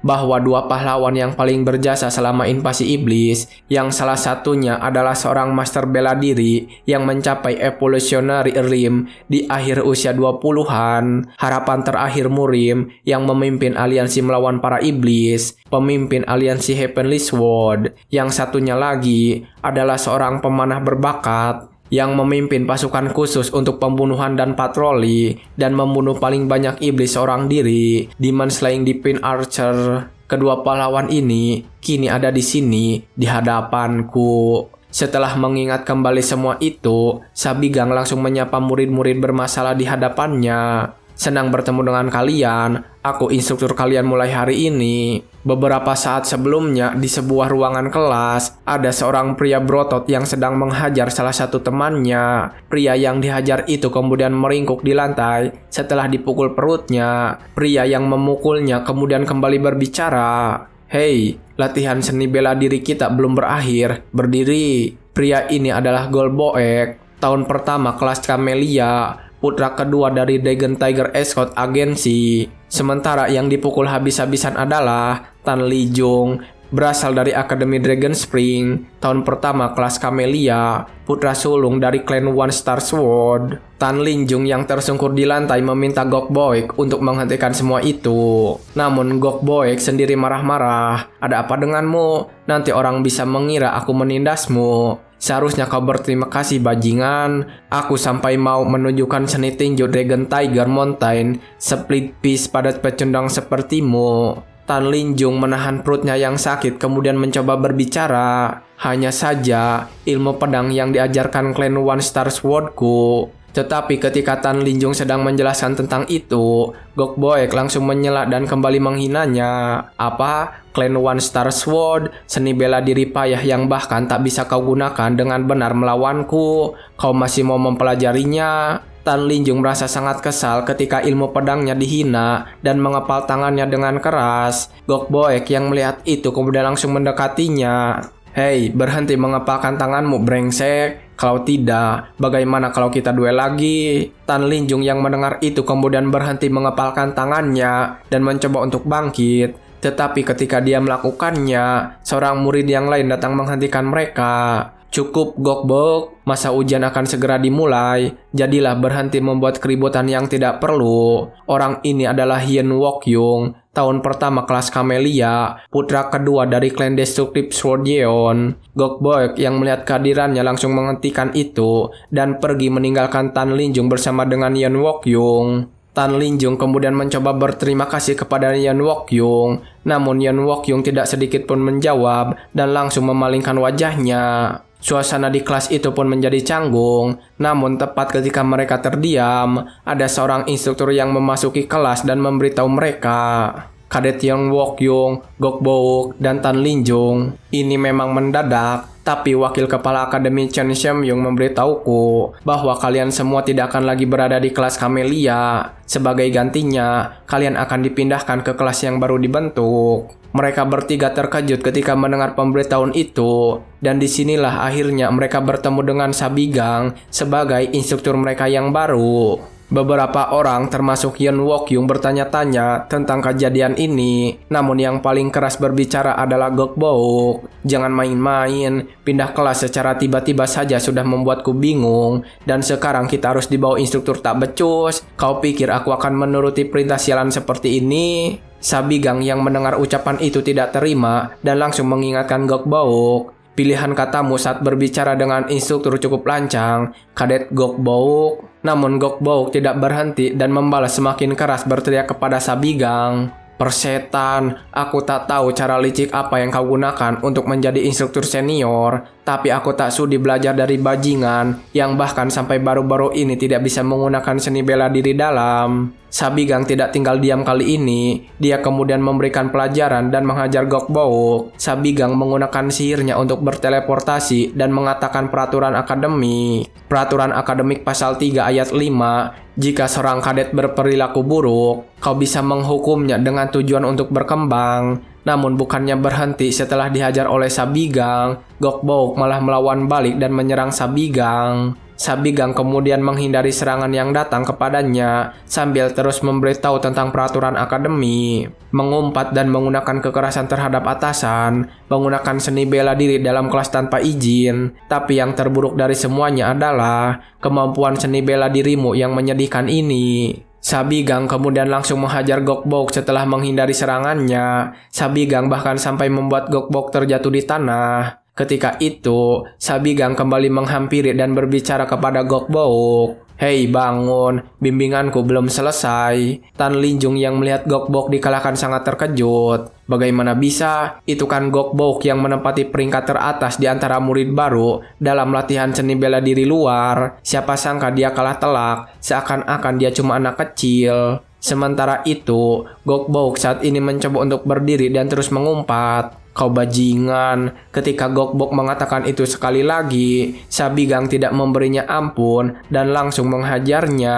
bahwa dua pahlawan yang paling berjasa selama invasi iblis, yang salah satunya adalah seorang master bela diri yang mencapai evolutionary rim di akhir usia 20-an, harapan terakhir Murim yang memimpin aliansi melawan para iblis, pemimpin aliansi Heavenly Sword, yang satunya lagi adalah seorang pemanah berbakat yang memimpin pasukan khusus untuk pembunuhan dan patroli dan membunuh paling banyak iblis seorang diri, Demon Slaying Divine Archer. Kedua pahlawan ini kini ada di sini di hadapanku. Setelah mengingat kembali semua itu, Sabigang langsung menyapa murid-murid bermasalah di hadapannya. Senang bertemu dengan kalian, aku instruktur kalian mulai hari ini. Beberapa saat sebelumnya di sebuah ruangan kelas, ada seorang pria berotot yang sedang menghajar salah satu temannya. Pria yang dihajar itu kemudian meringkuk di lantai setelah dipukul perutnya. Pria yang memukulnya kemudian kembali berbicara. Hei, latihan seni bela diri kita belum berakhir, berdiri. Pria ini adalah Golboek, tahun pertama kelas Camellia, putra kedua dari Dragon Tiger Escort Agency. Sementara yang dipukul habis-habisan adalah Tan Li Jung, berasal dari Akademi Dragon Spring, tahun pertama kelas Camellia, putra sulung dari klan One Star Sword. Tan Li Jung yang tersungkur di lantai meminta Gok Boek untuk menghentikan semua itu. Namun Gok Boek sendiri marah-marah. Ada apa denganmu? Nanti orang bisa mengira aku menindasmu. Seharusnya kau berterima kasih bajingan. Aku sampai mau menunjukkan seni tinju Dragon Tiger Mountain split piece pada pecundang sepertimu. Tan Li Jung menahan perutnya yang sakit kemudian mencoba berbicara. Hanya saja ilmu pedang yang diajarkan klan One Star Swordku. Tetapi ketika Tan Li Jung sedang menjelaskan tentang itu, Gok Boek langsung menyela dan kembali menghinanya. Apa? Klan One Star Sword, seni bela diri payah yang bahkan tak bisa kau gunakan dengan benar melawanku. Kau masih mau mempelajarinya? Tan Li Jung merasa sangat kesal ketika ilmu pedangnya dihina dan mengepal tangannya dengan keras. Gok Boek yang melihat itu kemudian langsung mendekatinya. Hei, berhenti mengepalkan tanganmu, brengsek. Kalau tidak, bagaimana kalau kita duel lagi? Tan Li Jung yang mendengar itu kemudian berhenti mengepalkan tangannya dan mencoba untuk bangkit. Tetapi ketika dia melakukannya, seorang murid yang lain datang menghentikan mereka. Cukup, Gok Boek, masa ujian akan segera dimulai. Jadilah berhenti membuat keributan yang tidak perlu. Orang ini adalah Hien Wok Yung, tahun pertama kelas Camellia, putra kedua dari klan Destructive Swordion. Gok Boek yang melihat kehadirannya langsung menghentikan itu dan pergi meninggalkan Tan Li Jung bersama dengan Hien Wok Yung. Tan Li Jung kemudian mencoba berterima kasih kepada Hien Wok Yung, namun Hien Wok Yung tidak sedikit pun menjawab dan langsung memalingkan wajahnya. Suasana di kelas itu pun menjadi canggung, namun tepat ketika mereka terdiam, ada seorang instruktur yang memasuki kelas dan memberitahu mereka. Kadet Hien Wok Yung, Gok Boek, dan Tan Li Jung. Ini memang mendadak, tapi wakil kepala Akademi Chen Xianyong memberitahuku bahwa kalian semua tidak akan lagi berada di kelas Camellia. Sebagai gantinya, kalian akan dipindahkan ke kelas yang baru dibentuk. Mereka bertiga terkejut ketika mendengar pemberitahuan itu, dan disinilah akhirnya mereka bertemu dengan Sabigang sebagai instruktur mereka yang baru. Beberapa orang termasuk Hien Wok Yung bertanya-tanya tentang kejadian ini, namun yang paling keras berbicara adalah Gok Boek. Jangan main-main, pindah kelas secara tiba-tiba saja sudah membuatku bingung, dan sekarang kita harus dibawa instruktur tak becus. Kau pikir aku akan menuruti perintah sialan seperti ini? Sabigang yang mendengar ucapan itu tidak terima dan langsung mengingatkan Gok Boek. Pilihan katamu saat berbicara dengan instruktur cukup lancang, Kadet Gok Boek. Namun Gok Boek tidak berhenti dan membalas semakin keras berteriak kepada Sabigang. Persetan, aku tak tahu cara licik apa yang kau gunakan untuk menjadi instruktur senior, tapi aku tak sudi belajar dari bajingan yang bahkan sampai baru-baru ini tidak bisa menggunakan seni bela diri dalam. Sabigang tidak tinggal diam kali ini, dia kemudian memberikan pelajaran dan menghajar Gok Boek. Sabigang menggunakan sihirnya untuk berteleportasi dan mengatakan peraturan akademik. Peraturan akademik pasal 3 ayat 5, jika seorang kadet berperilaku buruk, kau bisa menghukumnya dengan tujuan untuk berkembang. Namun bukannya berhenti setelah dihajar oleh Sabigang, Gokbaok malah melawan balik dan menyerang Sabigang. Sabigang kemudian menghindari serangan yang datang kepadanya sambil terus memberitahu tentang peraturan akademi, mengumpat dan menggunakan kekerasan terhadap atasan, menggunakan seni bela diri dalam kelas tanpa izin. Tapi yang terburuk dari semuanya adalah kemampuan seni bela dirimu yang menyedihkan ini. Sabigang kemudian langsung menghajar Gokbaok setelah menghindari serangannya. Sabigang bahkan sampai membuat Gokbaok terjatuh di tanah. Ketika itu, Sabigang kembali menghampiri dan berbicara kepada Gokbaok. "Hei bangun, bimbinganku belum selesai." Tan Linjung yang melihat Gokbaok dikalahkan sangat terkejut. Bagaimana bisa? Itu kan Gokbaok yang menempati peringkat teratas di antara murid baru dalam latihan seni bela diri luar. Siapa sangka dia kalah telak, seakan-akan dia cuma anak kecil. Sementara itu, Gokbaok saat ini mencoba untuk berdiri dan terus mengumpat. "Kau bajingan." Ketika Gokbaok mengatakan itu sekali lagi, Sabigang tidak memberinya ampun dan langsung menghajarnya.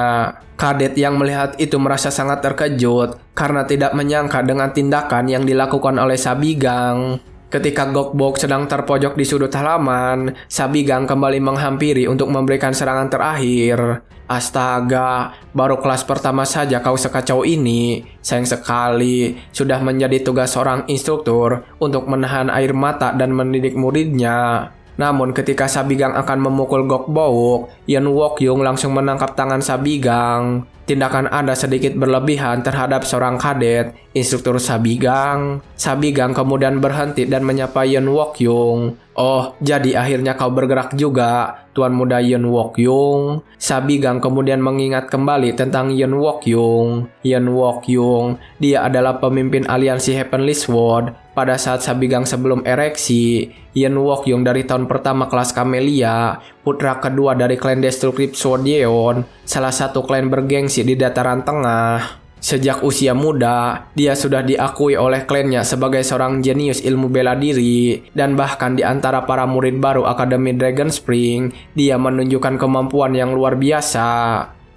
Kadet yang melihat itu merasa sangat terkejut karena tidak menyangka dengan tindakan yang dilakukan oleh Sabigang. Ketika Gokbaok sedang terpojok di sudut halaman, Sabigang kembali menghampiri untuk memberikan serangan terakhir. "Astaga, baru kelas pertama saja kau sekacau ini. Sayang sekali, sudah menjadi tugas seorang instruktur untuk menahan air mata dan mendidik muridnya." Namun ketika Sabigang akan memukul Gokbaok, Yeon Wokyung langsung menangkap tangan Sabigang. Tindakan Anda sedikit berlebihan terhadap seorang kadet, instruktur Sabigang. Sabigang kemudian berhenti dan menyapa Yeon Wokyung. "Oh, jadi akhirnya kau bergerak juga, Tuan Muda Yeon Wokyung." Sabigang kemudian mengingat kembali tentang Yeon Wokyung. Yeon Wokyung, dia adalah pemimpin aliansi Heavenly Sword pada saat Sabigang sebelum ereksi. Yeon Wokyung dari tahun pertama kelas Camellia, putra kedua dari klan Destructive Sword Yeon, salah satu klan bergengsi di dataran tengah. Sejak usia muda, dia sudah diakui oleh klannya sebagai seorang jenius ilmu bela diri, dan bahkan di antara para murid baru Akademi Dragon Spring, dia menunjukkan kemampuan yang luar biasa.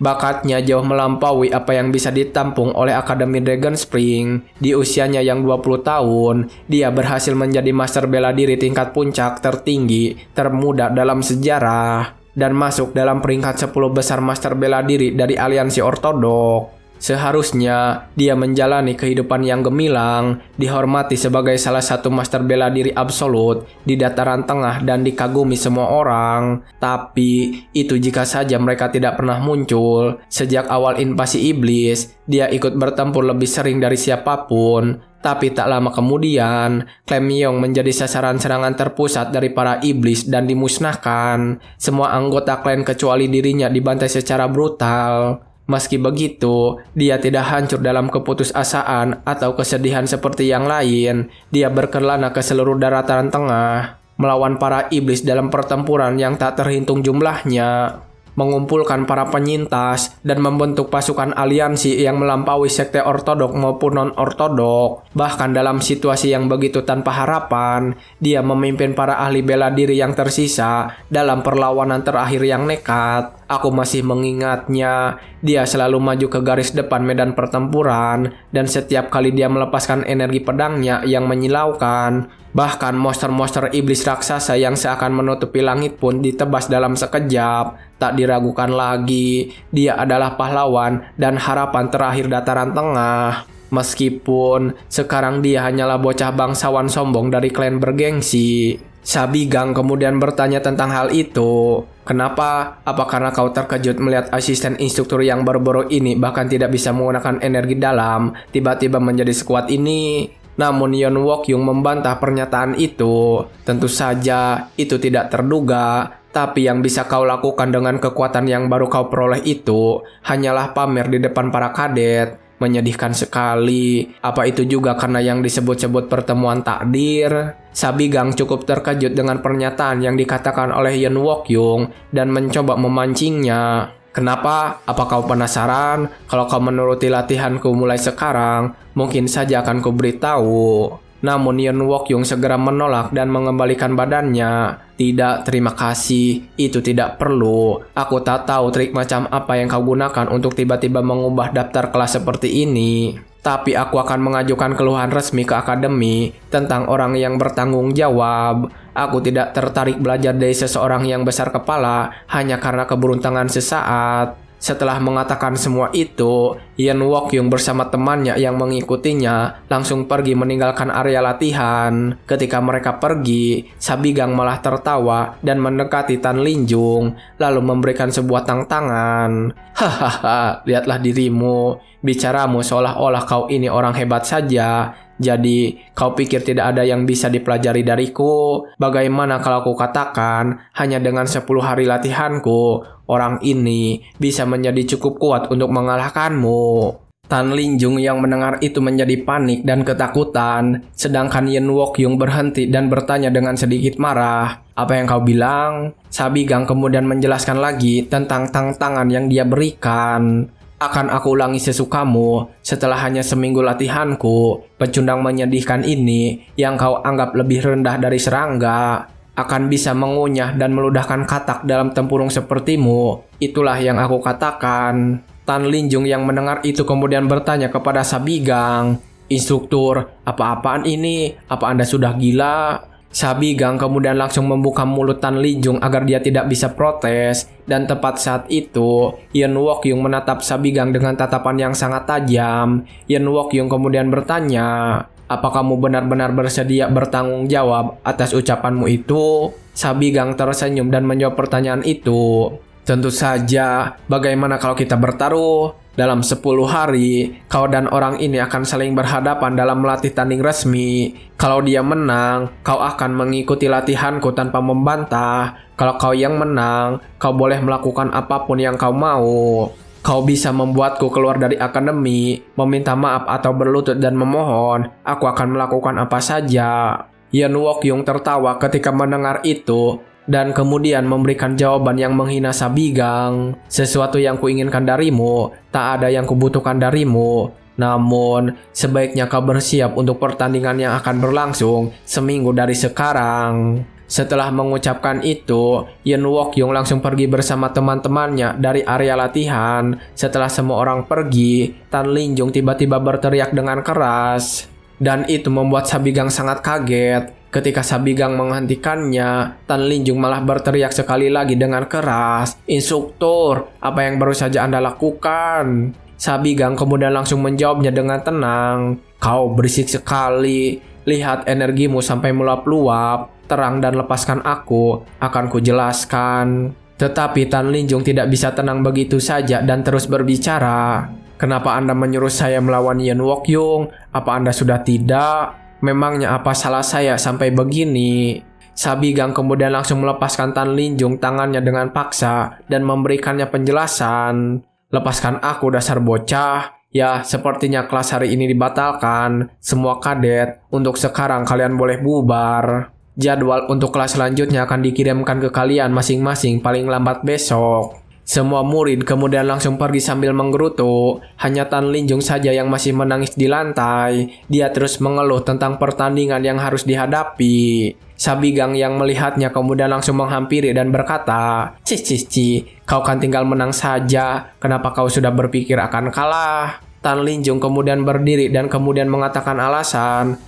Bakatnya jauh melampaui apa yang bisa ditampung oleh Akademi Dragon Spring. Di usianya yang 20 tahun, dia berhasil menjadi master bela diri tingkat puncak tertinggi, termuda dalam sejarah, dan masuk dalam peringkat 10 besar master bela diri dari aliansi ortodok. Seharusnya dia menjalani kehidupan yang gemilang, dihormati sebagai salah satu master bela diri absolut di dataran tengah dan dikagumi semua orang. Tapi itu jika saja mereka tidak pernah muncul. Sejak awal invasi iblis, dia ikut bertempur lebih sering dari siapapun. Tapi tak lama kemudian, klan Myeong menjadi sasaran serangan terpusat dari para iblis dan dimusnahkan. Semua anggota klan kecuali dirinya dibantai secara brutal. Meski begitu, dia tidak hancur dalam keputusasaan atau kesedihan seperti yang lain. Dia berkelana ke seluruh daratan tengah, melawan para iblis dalam pertempuran yang tak terhitung jumlahnya, mengumpulkan para penyintas, dan membentuk pasukan aliansi yang melampaui sekte ortodok maupun non-ortodok. Bahkan dalam situasi yang begitu tanpa harapan, dia memimpin para ahli bela diri yang tersisa dalam perlawanan terakhir yang nekat. Aku masih mengingatnya. Dia selalu maju ke garis depan medan pertempuran, dan setiap kali dia melepaskan energi pedangnya yang menyilaukan, bahkan monster-monster iblis raksasa yang seakan menutupi langit pun ditebas dalam sekejap. Tak diragukan lagi, dia adalah pahlawan dan harapan terakhir dataran tengah. Meskipun sekarang dia hanyalah bocah bangsawan sombong dari klan bergengsi. Sabigang kemudian bertanya tentang hal itu. "Kenapa? Apa karena kau terkejut melihat asisten instruktur yang baru-baru ini bahkan tidak bisa menggunakan energi dalam tiba-tiba menjadi sekuat ini?" Namun Yeon Wokyung membantah pernyataan itu. "Tentu saja itu tidak terduga. Tapi yang bisa kau lakukan dengan kekuatan yang baru kau peroleh itu hanyalah pamer di depan para kadet. Menyedihkan sekali. Apa itu juga karena yang disebut-sebut pertemuan takdir?" Sabigang cukup terkejut dengan pernyataan yang dikatakan oleh Yeon Wokyung dan mencoba memancingnya. "Kenapa? Apa kau penasaran? Kalau kau menuruti latihanku mulai sekarang, mungkin saja akan kuberitahu." Namun Yeon Wokyung segera menolak dan mengembalikan badannya. "Tidak, terima kasih. Itu tidak perlu. Aku tak tahu trik macam apa yang kau gunakan untuk tiba-tiba mengubah daftar kelas seperti ini." Tapi aku akan mengajukan keluhan resmi ke akademi tentang orang yang bertanggung jawab. Aku tidak tertarik belajar dari seseorang yang besar kepala hanya karena keberuntungan sesaat. Setelah mengatakan semua itu, Yen Wokyung bersama temannya yang mengikutinya langsung pergi meninggalkan area latihan. Ketika mereka pergi, Sabigang malah tertawa dan mendekati Tan Linjung, lalu memberikan sebuah tantangan. Hahaha, lihatlah dirimu. Bicaramu seolah-olah kau ini orang hebat saja. Jadi, kau pikir tidak ada yang bisa dipelajari dariku? Bagaimana kalau aku katakan, hanya dengan 10 hari latihanku, orang ini bisa menjadi cukup kuat untuk mengalahkanmu. Tan Linjung yang mendengar itu menjadi panik dan ketakutan, sedangkan Yen Wokyung berhenti dan bertanya dengan sedikit marah. Apa yang kau bilang? Sabigang kemudian menjelaskan lagi tentang tantangan yang dia berikan. Akan aku ulangi sesukamu, setelah hanya seminggu latihanku, pecundang menyedihkan ini yang kau anggap lebih rendah dari serangga akan bisa mengunyah dan meludahkan katak dalam tempurung sepertimu. Itulah yang aku katakan. Tan Linjung yang mendengar itu kemudian bertanya kepada Sabigang, "Instruktur, apa-apaan ini? Apa Anda sudah gila?" Sabigang kemudian langsung membuka mulut Tan Linjung agar dia tidak bisa protes. Dan tepat saat itu, Yen Wokyung menatap Sabigang dengan tatapan yang sangat tajam. Yen Wokyung kemudian bertanya, "Apa kamu benar-benar bersedia bertanggung jawab atas ucapanmu itu?" Sabigang tersenyum dan menjawab pertanyaan itu. "Tentu saja, bagaimana kalau kita bertaruh? Dalam 10 hari, kau dan orang ini akan saling berhadapan dalam melatih tanding resmi. Kalau dia menang, kau akan mengikuti latihanku tanpa membantah. Kalau kau yang menang, kau boleh melakukan apapun yang kau mau. Kau bisa membuatku keluar dari akademi, meminta maaf atau berlutut dan memohon. Aku akan melakukan apa saja." Yen Wokyung tertawa ketika mendengar itu, dan kemudian memberikan jawaban yang menghina Sabigang. "Sesuatu yang kuinginkan darimu, tak ada yang kubutuhkan darimu. Namun, sebaiknya kau bersiap untuk pertandingan yang akan berlangsung seminggu dari sekarang." Setelah mengucapkan itu, Yen Wokyung langsung pergi bersama teman-temannya dari area latihan. Setelah semua orang pergi, Tan Linjung tiba-tiba berteriak dengan keras. Dan itu membuat Sabigang sangat kaget. Ketika Sabigang menghentikannya, Tan Linjung malah berteriak sekali lagi dengan keras, "Instruktur, apa yang baru saja Anda lakukan?" Sabigang kemudian langsung menjawabnya dengan tenang, "Kau berisik sekali. Lihat energimu sampai meluap-luap. Terang dan lepaskan aku, akan kujelaskan." Tetapi Tan Linjung tidak bisa tenang begitu saja dan terus berbicara. "Kenapa Anda menyuruh saya melawan Yen Wokyung? Apa Anda sudah tidak? Memangnya apa salah saya sampai begini?" Sabigang kemudian langsung melepaskan Tan Linjung tangannya dengan paksa dan memberikannya penjelasan. "Lepaskan aku, dasar bocah. Ya, sepertinya kelas hari ini dibatalkan. Semua kadet, untuk sekarang kalian boleh bubar. Jadwal untuk kelas selanjutnya akan dikirimkan ke kalian masing-masing paling lambat besok." Semua murid kemudian langsung pergi sambil menggerutu. Hanya Tan Linjung saja yang masih menangis di lantai. Dia terus mengeluh tentang pertandingan yang harus dihadapi. Sabigang yang melihatnya kemudian langsung menghampiri dan berkata, Ci, kau kan tinggal menang saja. Kenapa kau sudah berpikir akan kalah?" Tan Linjung kemudian berdiri dan kemudian mengatakan alasan,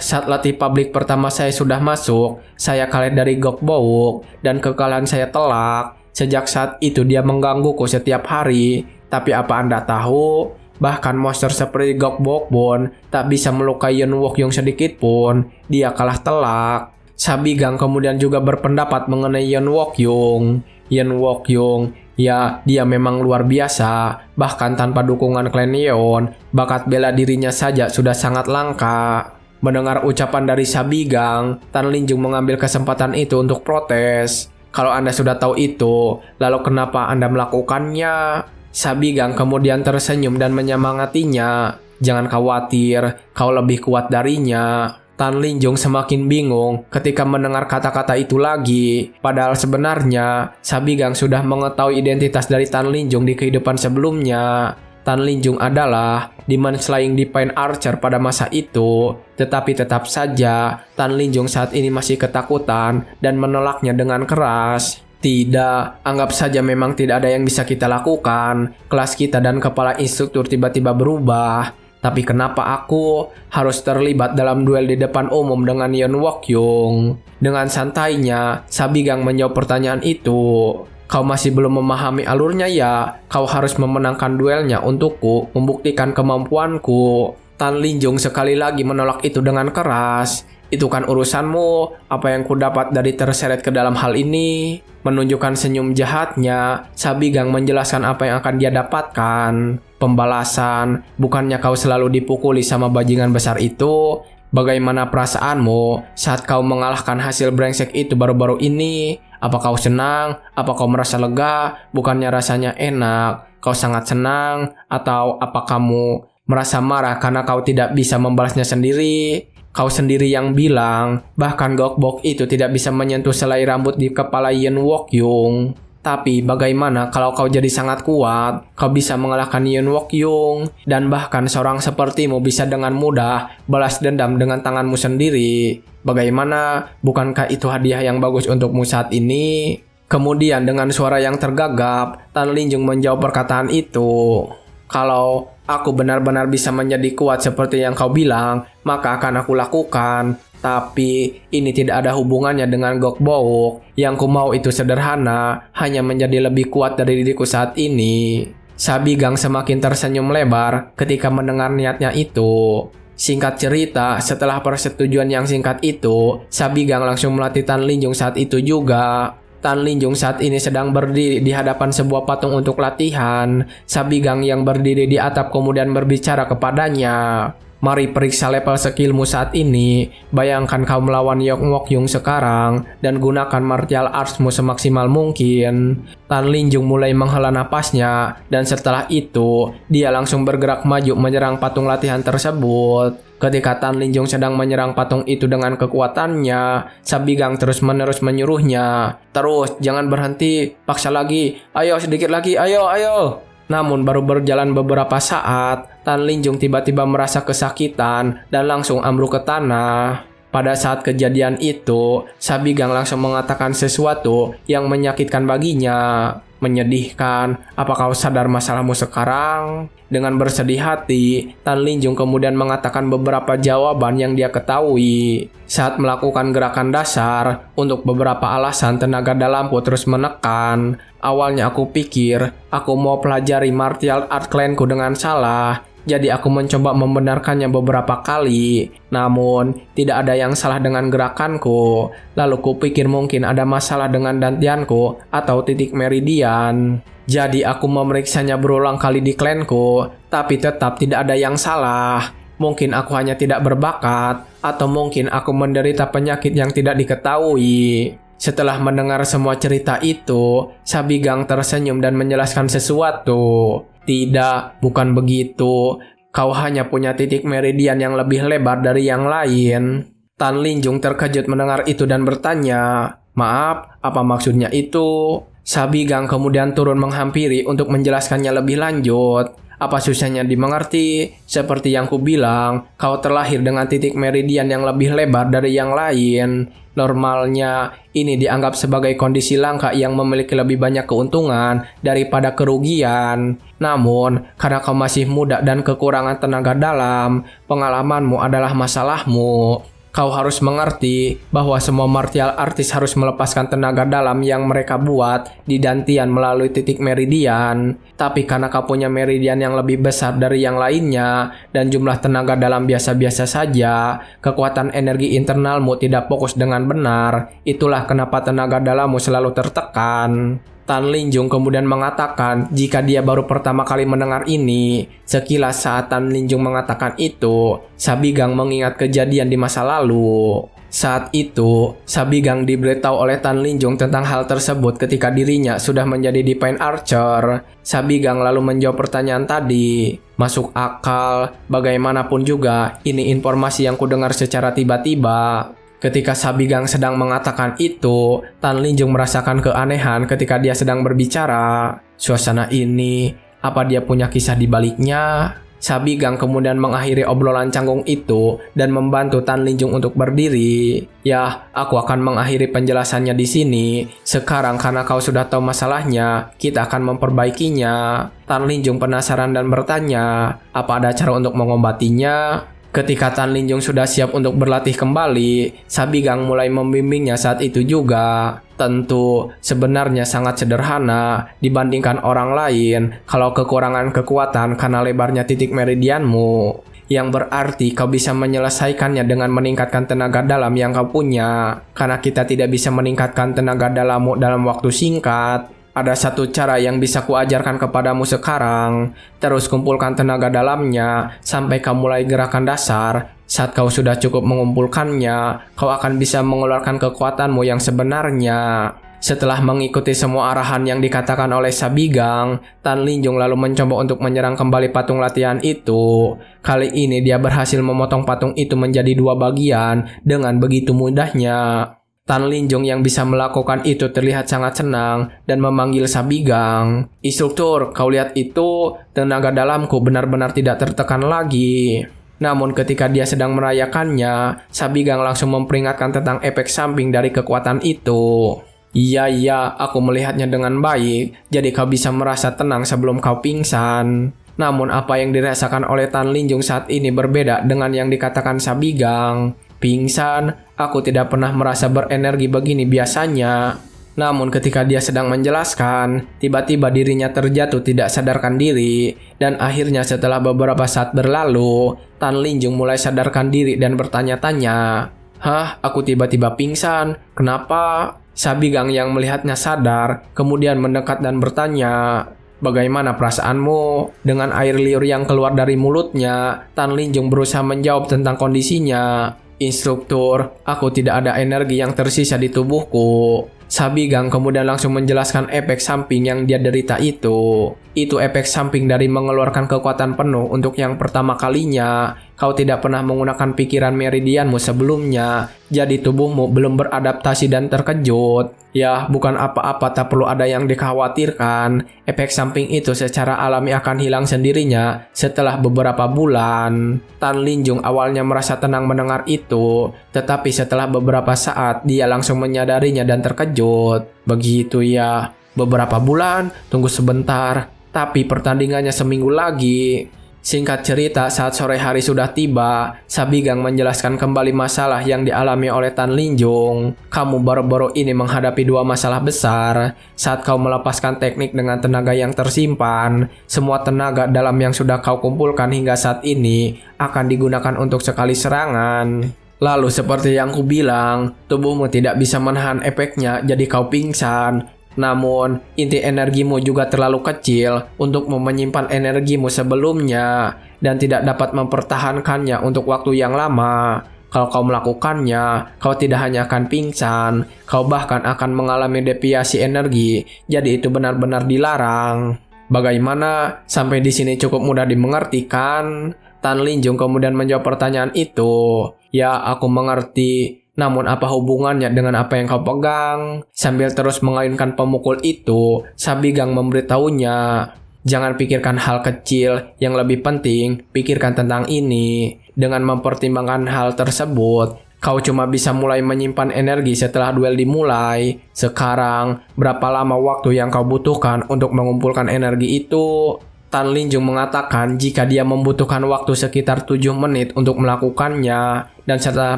Saat latih publik pertama saya sudah masuk. Saya kalah dari Gok Bowuk dan kekalahan saya telak. Sejak saat itu dia menggangguku setiap hari. Tapi apa Anda tahu? Bahkan monster seperti Gok Bokbon tak bisa melukai Yen Wokyung sedikit pun. Dia kalah telak." Sabigang kemudian juga berpendapat mengenai Yen Wokyung. Yen Wokyung, ya dia memang luar biasa. Bahkan tanpa dukungan klan Yeon, bakat bela dirinya saja sudah sangat langka. Mendengar ucapan dari Sabigang, Tan Linjung mengambil kesempatan itu untuk protes. "Kalau Anda sudah tahu itu, lalu kenapa Anda melakukannya?" Sabigang kemudian tersenyum dan menyemangatinya. "Jangan khawatir, kau lebih kuat darinya." Tan Linjung semakin bingung ketika mendengar kata-kata itu lagi. Padahal sebenarnya, Sabigang sudah mengetahui identitas dari Tan Linjung di kehidupan sebelumnya. Tan Linjung adalah Demon Slaying Divine Archer pada masa itu. Tetapi tetap saja, Tan Linjung saat ini masih ketakutan dan menolaknya dengan keras. "Tidak, anggap saja memang tidak ada yang bisa kita lakukan. Kelas kita dan kepala instruktur tiba-tiba berubah. Tapi kenapa aku harus terlibat dalam duel di depan umum dengan Yeon Wokyung? Dengan santainya, Sabigang menjawab pertanyaan itu. Kau masih belum memahami alurnya ya? Kau harus memenangkan duelnya untukku, membuktikan kemampuanku. Tan Linjung sekali lagi menolak itu dengan keras. Itu kan urusanmu, apa yang ku dapat dari terseret ke dalam hal ini? Menunjukkan senyum jahatnya, Sabigang menjelaskan apa yang akan dia dapatkan. Pembalasan, bukannya kau selalu dipukuli sama bajingan besar itu? Bagaimana perasaanmu saat kau mengalahkan hasil brengsek itu baru-baru ini? Apa kau senang? Apa kau merasa lega? Bukannya rasanya enak? Kau sangat senang? Atau apa kamu merasa marah karena kau tidak bisa membalasnya sendiri? Kau sendiri yang bilang, bahkan Gokbok itu tidak bisa menyentuh selai rambut di kepala Yeon Wokyung. Tapi bagaimana kalau kau jadi sangat kuat, kau bisa mengalahkan Yeon Wokyung, dan bahkan seorang sepertimu bisa dengan mudah balas dendam dengan tanganmu sendiri. Bagaimana? Bukankah itu hadiah yang bagus untukmu saat ini? Kemudian dengan suara yang tergagap, Tan Linjung menjawab perkataan itu. Kalau aku benar-benar bisa menjadi kuat seperti yang kau bilang, maka akan aku lakukan. Tapi ini tidak ada hubungannya dengan Gokbok. Yang ku mau itu sederhana, hanya menjadi lebih kuat dari diriku saat ini. Sabigang semakin tersenyum lebar ketika mendengar niatnya itu. Singkat cerita, setelah persetujuan yang singkat itu, Sabigang langsung melatih Tan Linjung saat itu juga. Tan Linjung saat ini sedang berdiri di hadapan sebuah patung untuk latihan. Sabigang yang berdiri di atap kemudian berbicara kepadanya. Mari periksa level skillmu saat ini. Bayangkan kau melawan Yeon Wokyung sekarang dan gunakan martial artsmu semaksimal mungkin. Tan Linjung mulai menghela napasnya dan setelah itu dia langsung bergerak maju menyerang patung latihan tersebut. Ketika Tan Linjung sedang menyerang patung itu dengan kekuatannya, Sabigang terus-menerus menyuruhnya. Terus, jangan berhenti, paksa lagi, ayo sedikit lagi, ayo, ayo. Namun baru berjalan beberapa saat, Tan Linjung tiba-tiba merasa kesakitan dan langsung ambruk ke tanah. Pada saat kejadian itu, Sabigang langsung mengatakan sesuatu yang menyakitkan baginya. Menyedihkan, apa kau sadar masalahmu sekarang? Dengan bersedih hati, Tan Linjung kemudian mengatakan beberapa jawaban yang dia ketahui. Saat melakukan gerakan dasar, untuk beberapa alasan tenaga dalamku terus menekan. Awalnya aku pikir, aku mau pelajari martial art klanku dengan salah. Jadi aku mencoba membenarkannya beberapa kali. Namun, tidak ada yang salah dengan gerakanku. Lalu kupikir mungkin ada masalah dengan dantianku atau titik meridian. Jadi aku memeriksanya berulang kali di klanku, tapi tetap tidak ada yang salah. Mungkin aku hanya tidak berbakat, atau mungkin aku menderita penyakit yang tidak diketahui. Setelah mendengar semua cerita itu, Sabigang tersenyum dan menjelaskan sesuatu. Tidak, bukan begitu. Kau hanya punya titik meridian yang lebih lebar dari yang lain. Tan Linjung terkejut mendengar itu dan bertanya, maaf, apa maksudnya itu? Sabigang kemudian turun menghampiri untuk menjelaskannya lebih lanjut. Apa susahnya dimengerti? Seperti yang ku bilang, kau terlahir dengan titik meridian yang lebih lebar dari yang lain. Normalnya, ini dianggap sebagai kondisi langka yang memiliki lebih banyak keuntungan daripada kerugian. Namun, karena kau masih muda dan kekurangan tenaga dalam, pengalamanmu adalah masalahmu. Kau harus mengerti bahwa semua martial artis harus melepaskan tenaga dalam yang mereka buat di dantian melalui titik meridian. Tapi karena kau punya meridian yang lebih besar dari yang lainnya dan jumlah tenaga dalam biasa-biasa saja, kekuatan energi internalmu tidak fokus dengan benar. Itulah kenapa tenaga dalammu selalu tertekan. Tan Linjung kemudian mengatakan jika dia baru pertama kali mendengar ini. Sekilas saat Tan Linjung mengatakan itu, Sabigang mengingat kejadian di masa lalu. Saat itu, Sabigang diberitahu oleh Tan Linjung tentang hal tersebut ketika dirinya sudah menjadi Divine Archer. Sabigang lalu menjawab pertanyaan tadi. Masuk akal, bagaimanapun juga ini informasi yang kudengar secara tiba-tiba. Ketika Sabigang sedang mengatakan itu, Tan Linjung merasakan keanehan ketika dia sedang berbicara. Suasana ini, apa dia punya kisah di baliknya? Sabigang kemudian mengakhiri obrolan canggung itu dan membantu Tan Linjung untuk berdiri. "Ya, aku akan mengakhiri penjelasannya di sini. Sekarang karena kau sudah tahu masalahnya, kita akan memperbaikinya." Tan Linjung penasaran dan bertanya, "Apa ada cara untuk mengobatinya?" Ketika Tan Linjung sudah siap untuk berlatih kembali, Sabigang mulai membimbingnya saat itu juga. Tentu, sebenarnya sangat sederhana dibandingkan orang lain kalau kekurangan kekuatan karena lebarnya titik meridianmu. Yang berarti kau bisa menyelesaikannya dengan meningkatkan tenaga dalam yang kau punya. Karena kita tidak bisa meningkatkan tenaga dalammu dalam waktu singkat. Ada satu cara yang bisa kuajarkan kepadamu sekarang. Terus kumpulkan tenaga dalamnya sampai kau mulai gerakan dasar. Saat kau sudah cukup mengumpulkannya, kau akan bisa mengeluarkan kekuatanmu yang sebenarnya. Setelah mengikuti semua arahan yang dikatakan oleh Sabigang, Tan Linjung lalu mencoba untuk menyerang kembali patung latihan itu. Kali ini dia berhasil memotong patung itu menjadi 2 bagian dengan begitu mudahnya. Tan Linjung yang bisa melakukan itu terlihat sangat senang dan memanggil Sabigang. "Instruktur, kau lihat itu, tenaga dalamku benar-benar tidak tertekan lagi." Namun ketika dia sedang merayakannya, Sabigang langsung memperingatkan tentang efek samping dari kekuatan itu. Iya, aku melihatnya dengan baik, jadi kau bisa merasa tenang sebelum kau pingsan." Namun apa yang dirasakan oleh Tan Linjung saat ini berbeda dengan yang dikatakan Sabigang. "Pingsan, aku tidak pernah merasa berenergi begini biasanya." Namun ketika dia sedang menjelaskan, tiba-tiba dirinya terjatuh tidak sadarkan diri. Dan akhirnya setelah beberapa saat berlalu, Tan Linjung mulai sadarkan diri dan bertanya-tanya, "Hah, aku tiba-tiba pingsan, kenapa?" Sabigang yang melihatnya sadar, kemudian mendekat dan bertanya, "Bagaimana perasaanmu?" Dengan air liur yang keluar dari mulutnya, Tan Linjung berusaha menjawab tentang kondisinya. "Instruktur, aku tidak ada energi yang tersisa di tubuhku." Sabigang kemudian langsung menjelaskan efek samping yang dia derita itu. Itu efek samping dari mengeluarkan kekuatan penuh untuk yang pertama kalinya. Kau tidak pernah menggunakan pikiran meridianmu sebelumnya, jadi tubuhmu belum beradaptasi dan terkejut. Ya, bukan apa-apa, tak perlu ada yang dikhawatirkan. Efek samping itu secara alami akan hilang sendirinya setelah beberapa bulan. Tan Linjung awalnya merasa tenang mendengar itu, tetapi setelah beberapa saat dia langsung menyadarinya dan terkejut. "Begitu ya, beberapa bulan, tunggu sebentar, tapi pertandingannya seminggu lagi." Singkat cerita, saat sore hari sudah tiba, Sabigang menjelaskan kembali masalah yang dialami oleh Tan Linjung. "Kamu baru-baru ini menghadapi 2 masalah besar. Saat kau melepaskan teknik dengan tenaga yang tersimpan, semua tenaga dalam yang sudah kau kumpulkan hingga saat ini akan digunakan untuk sekali serangan. Lalu seperti yang kubilang, tubuhmu tidak bisa menahan efeknya jadi kau pingsan. Namun, inti energimu juga terlalu kecil untuk menyimpan energimu sebelumnya dan tidak dapat mempertahankannya untuk waktu yang lama. Kalau kau melakukannya, kau tidak hanya akan pingsan, kau bahkan akan mengalami deviasi energi. Jadi itu benar-benar dilarang." "Bagaimana? Sampai di sini cukup mudah dimengerti kan?" Tan Linjung kemudian menjawab pertanyaan itu. "Ya, aku mengerti. Namun apa hubungannya dengan apa yang kau pegang?" Sambil terus mengayunkan pemukul itu, Sabigang memberitahunya, "Jangan pikirkan hal kecil, yang lebih penting, pikirkan tentang ini. Dengan mempertimbangkan hal tersebut, kau cuma bisa mulai menyimpan energi setelah duel dimulai. Sekarang, berapa lama waktu yang kau butuhkan untuk mengumpulkan energi itu?" Tan Linjung mengatakan jika dia membutuhkan waktu sekitar 7 menit untuk melakukannya, dan setelah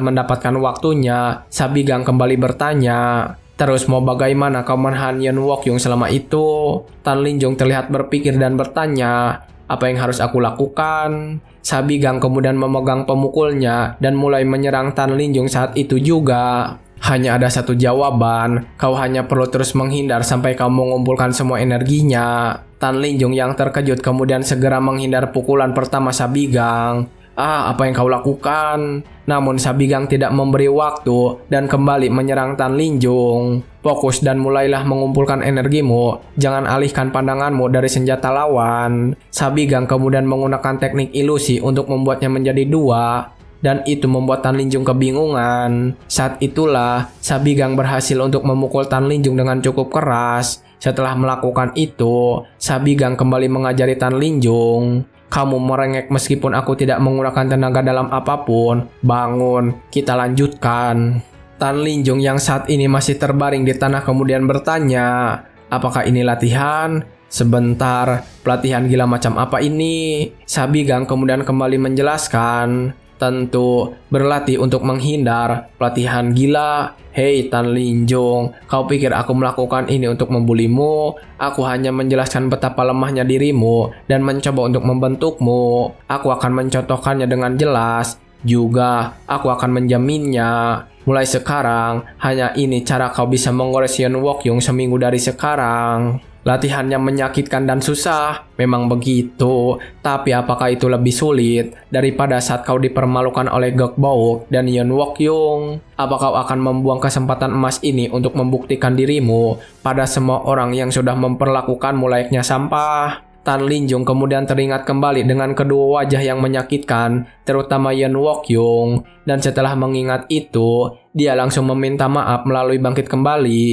mendapatkan waktunya, Sabigang kembali bertanya, "Terus mau bagaimana kau menahan Yen Wokyung selama itu?" Tan Linjung terlihat berpikir dan bertanya, "Apa yang harus aku lakukan?" Sabigang kemudian memegang pemukulnya dan mulai menyerang Tan Linjung saat itu juga. "Hanya ada satu jawaban, kau hanya perlu terus menghindar sampai kau mengumpulkan semua energinya." Tan Linjung yang terkejut kemudian segera menghindar pukulan pertama Sabigang. Apa yang kau lakukan?" Namun Sabigang tidak memberi waktu dan kembali menyerang Tan Linjung. "Fokus dan mulailah mengumpulkan energimu. Jangan alihkan pandanganmu dari senjata lawan." Sabigang kemudian menggunakan teknik ilusi untuk membuatnya menjadi 2. Dan itu membuat Tan Linjung kebingungan. Saat itulah, Sabigang berhasil untuk memukul Tan Linjung dengan cukup keras. Setelah melakukan itu, Sabigang kembali mengajari Tan Linjung, Kamu merengek meskipun aku tidak menggunakan tenaga dalam apapun. Bangun, kita lanjutkan. Tan Linjong yang saat ini masih terbaring di tanah kemudian bertanya, apakah ini latihan? Sebentar, pelatihan gila macam apa ini? Sabigang kemudian kembali menjelaskan, tentu berlatih untuk menghindar. Pelatihan gila. Hei Tan Linjong, kau pikir aku melakukan ini untuk membulimu? Aku hanya menjelaskan betapa lemahnya dirimu dan mencoba untuk membentukmu. Aku akan mencontohkannya dengan jelas. Juga, aku akan menjaminnya. Mulai sekarang, hanya ini cara kau bisa menggores Yeon Wokyung seminggu dari sekarang. Latihan yang menyakitkan dan susah, memang begitu. Tapi apakah itu lebih sulit daripada saat kau dipermalukan oleh Gok Bauk dan Yeon Wokyung? Apa kau akan membuang kesempatan emas ini untuk membuktikan dirimu pada semua orang yang sudah memperlakukanmu layaknya sampah? Tan Linjong kemudian teringat kembali dengan kedua wajah yang menyakitkan, terutama Yeon Wokyung. Dan setelah mengingat itu, dia langsung meminta maaf melalui bangkit kembali.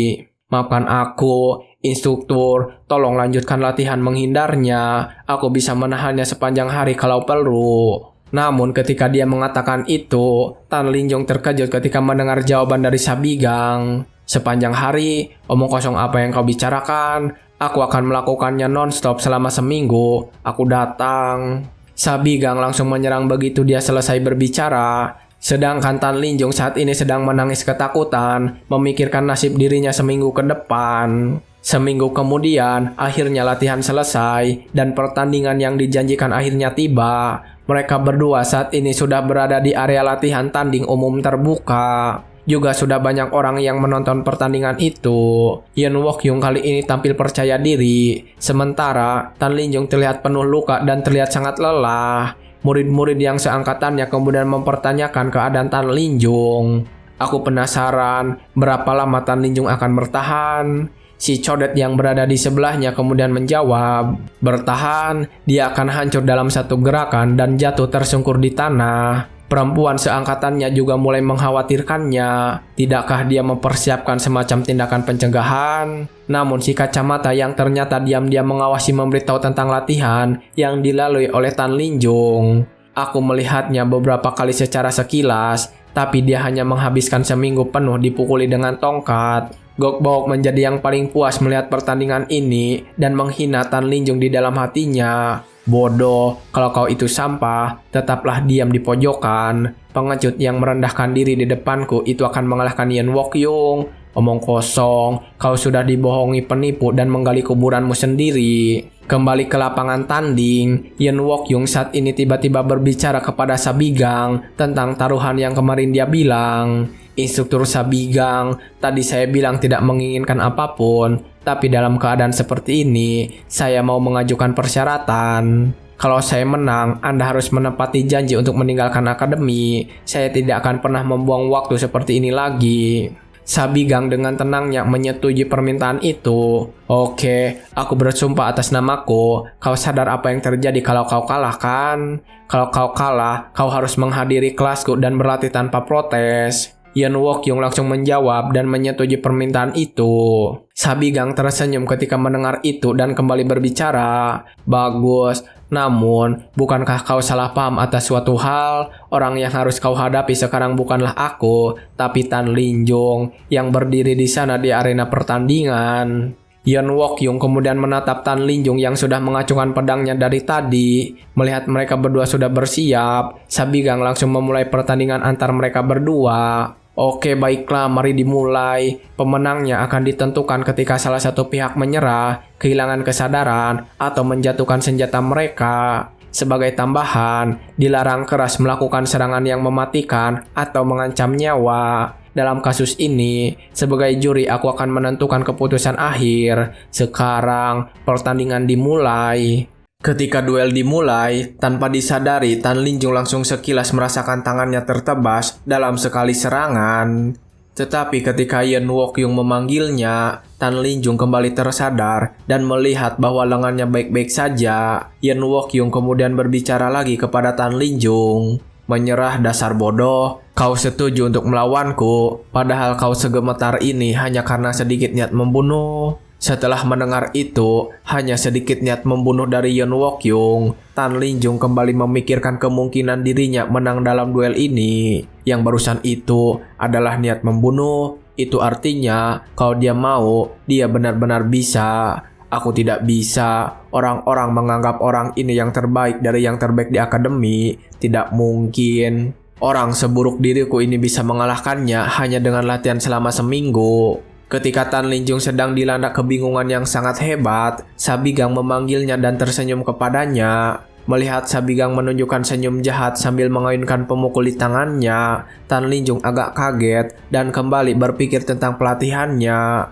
Maafkan aku, instruktur, tolong lanjutkan latihan menghindarnya. Aku bisa menahannya sepanjang hari kalau perlu. Namun ketika dia mengatakan itu, Tan Linjong terkejut ketika mendengar jawaban dari Sabigang. Sepanjang hari, omong kosong apa yang kau bicarakan? Aku akan melakukannya non-stop selama seminggu. Aku datang. Sabigang langsung menyerang begitu dia selesai berbicara. Sedangkan Tan Linjong saat ini sedang menangis ketakutan, memikirkan nasib dirinya seminggu ke depan. Seminggu kemudian, akhirnya latihan selesai, dan pertandingan yang dijanjikan akhirnya tiba. Mereka berdua saat ini sudah berada di area latihan tanding umum terbuka. Juga sudah banyak orang yang menonton pertandingan itu. Yeon Wokyung kali ini tampil percaya diri, sementara Tan Linjong terlihat penuh luka dan terlihat sangat lelah. Murid-murid yang seangkatannya kemudian mempertanyakan keadaan Tan Linjong. Aku penasaran berapa lama Tan Linjong akan bertahan. Si codet yang berada di sebelahnya kemudian menjawab, bertahan, dia akan hancur dalam satu gerakan dan jatuh tersungkur di tanah. Perempuan seangkatannya juga mulai mengkhawatirkannya. Tidakkah dia mempersiapkan semacam tindakan pencegahan? Namun si kacamata yang ternyata diam-diam mengawasi memberitahu tentang latihan yang dilalui oleh Tan Linjong. Aku melihatnya beberapa kali secara sekilas, tapi dia hanya menghabiskan seminggu penuh dipukuli dengan tongkat. Gok Bauk menjadi yang paling puas melihat pertandingan ini dan menghina Tan Linjong di dalam hatinya. Bodoh, kalau kau itu sampah, tetaplah diam di pojokan. Pengecut yang merendahkan diri di depanku itu akan mengalahkan Yeon Wokyung. Omong kosong, kau sudah dibohongi penipu dan menggali kuburanmu sendiri. Kembali ke lapangan tanding, Yeon Wokyung saat ini tiba-tiba berbicara kepada Sabigang tentang taruhan yang kemarin dia bilang. Instruktur Sabigang, tadi saya bilang tidak menginginkan apapun, tapi dalam keadaan seperti ini, saya mau mengajukan persyaratan. Kalau saya menang, Anda harus menepati janji untuk meninggalkan akademi. Saya tidak akan pernah membuang waktu seperti ini lagi. Sabigang dengan tenangnya menyetujui permintaan itu. Oke, aku bersumpah atas namaku. Kau sadar apa yang terjadi kalau kau kalah kan? Kalau kau kalah, kau harus menghadiri kelasku dan berlatih tanpa protes. Yeon Wokyung langsung menjawab dan menyetujui permintaan itu. Sabigang tersenyum ketika mendengar itu dan kembali berbicara. Bagus, namun bukankah kau salah paham atas suatu hal? Orang yang harus kau hadapi sekarang bukanlah aku, tapi Tan Linjong yang berdiri di sana di arena pertandingan. Yeon Wokyung kemudian menatap Tan Linjong yang sudah mengacungkan pedangnya dari tadi. Melihat mereka berdua sudah bersiap, Sabigang langsung memulai pertandingan antar mereka berdua. Oke, baiklah, mari dimulai. Pemenangnya akan ditentukan ketika salah satu pihak menyerah, kehilangan kesadaran, atau menjatuhkan senjata mereka. Sebagai tambahan, dilarang keras melakukan serangan yang mematikan atau mengancam nyawa. Dalam kasus ini, sebagai juri aku akan menentukan keputusan akhir. Sekarang, pertandingan dimulai. Ketika duel dimulai, tanpa disadari Tan Linjong langsung sekilas merasakan tangannya tertebas dalam sekali serangan. Tetapi ketika Yeon Wokyung memanggilnya, Tan Linjong kembali tersadar dan melihat bahwa lengannya baik-baik saja. Yeon Wokyung kemudian berbicara lagi kepada Tan Linjong. Menyerah dasar bodoh, kau setuju untuk melawanku, padahal kau segemetar ini hanya karena sedikit niat membunuh. Setelah mendengar itu, hanya sedikit niat membunuh dari Yan Wokyung, Tan Linjung kembali memikirkan kemungkinan dirinya menang dalam duel ini. Yang barusan itu adalah niat membunuh, itu artinya kalau dia mau, dia benar-benar bisa. Aku tidak bisa. Orang-orang menganggap orang ini yang terbaik dari yang terbaik di akademi. Tidak mungkin. Orang seburuk diriku ini bisa mengalahkannya hanya dengan latihan selama seminggu. Ketika Tan Linjung sedang dilanda kebingungan yang sangat hebat, Sabigang memanggilnya dan tersenyum kepadanya. Melihat Sabigang menunjukkan senyum jahat sambil mengayunkan pemukul di tangannya, Tan Linjung agak kaget dan kembali berpikir tentang pelatihannya.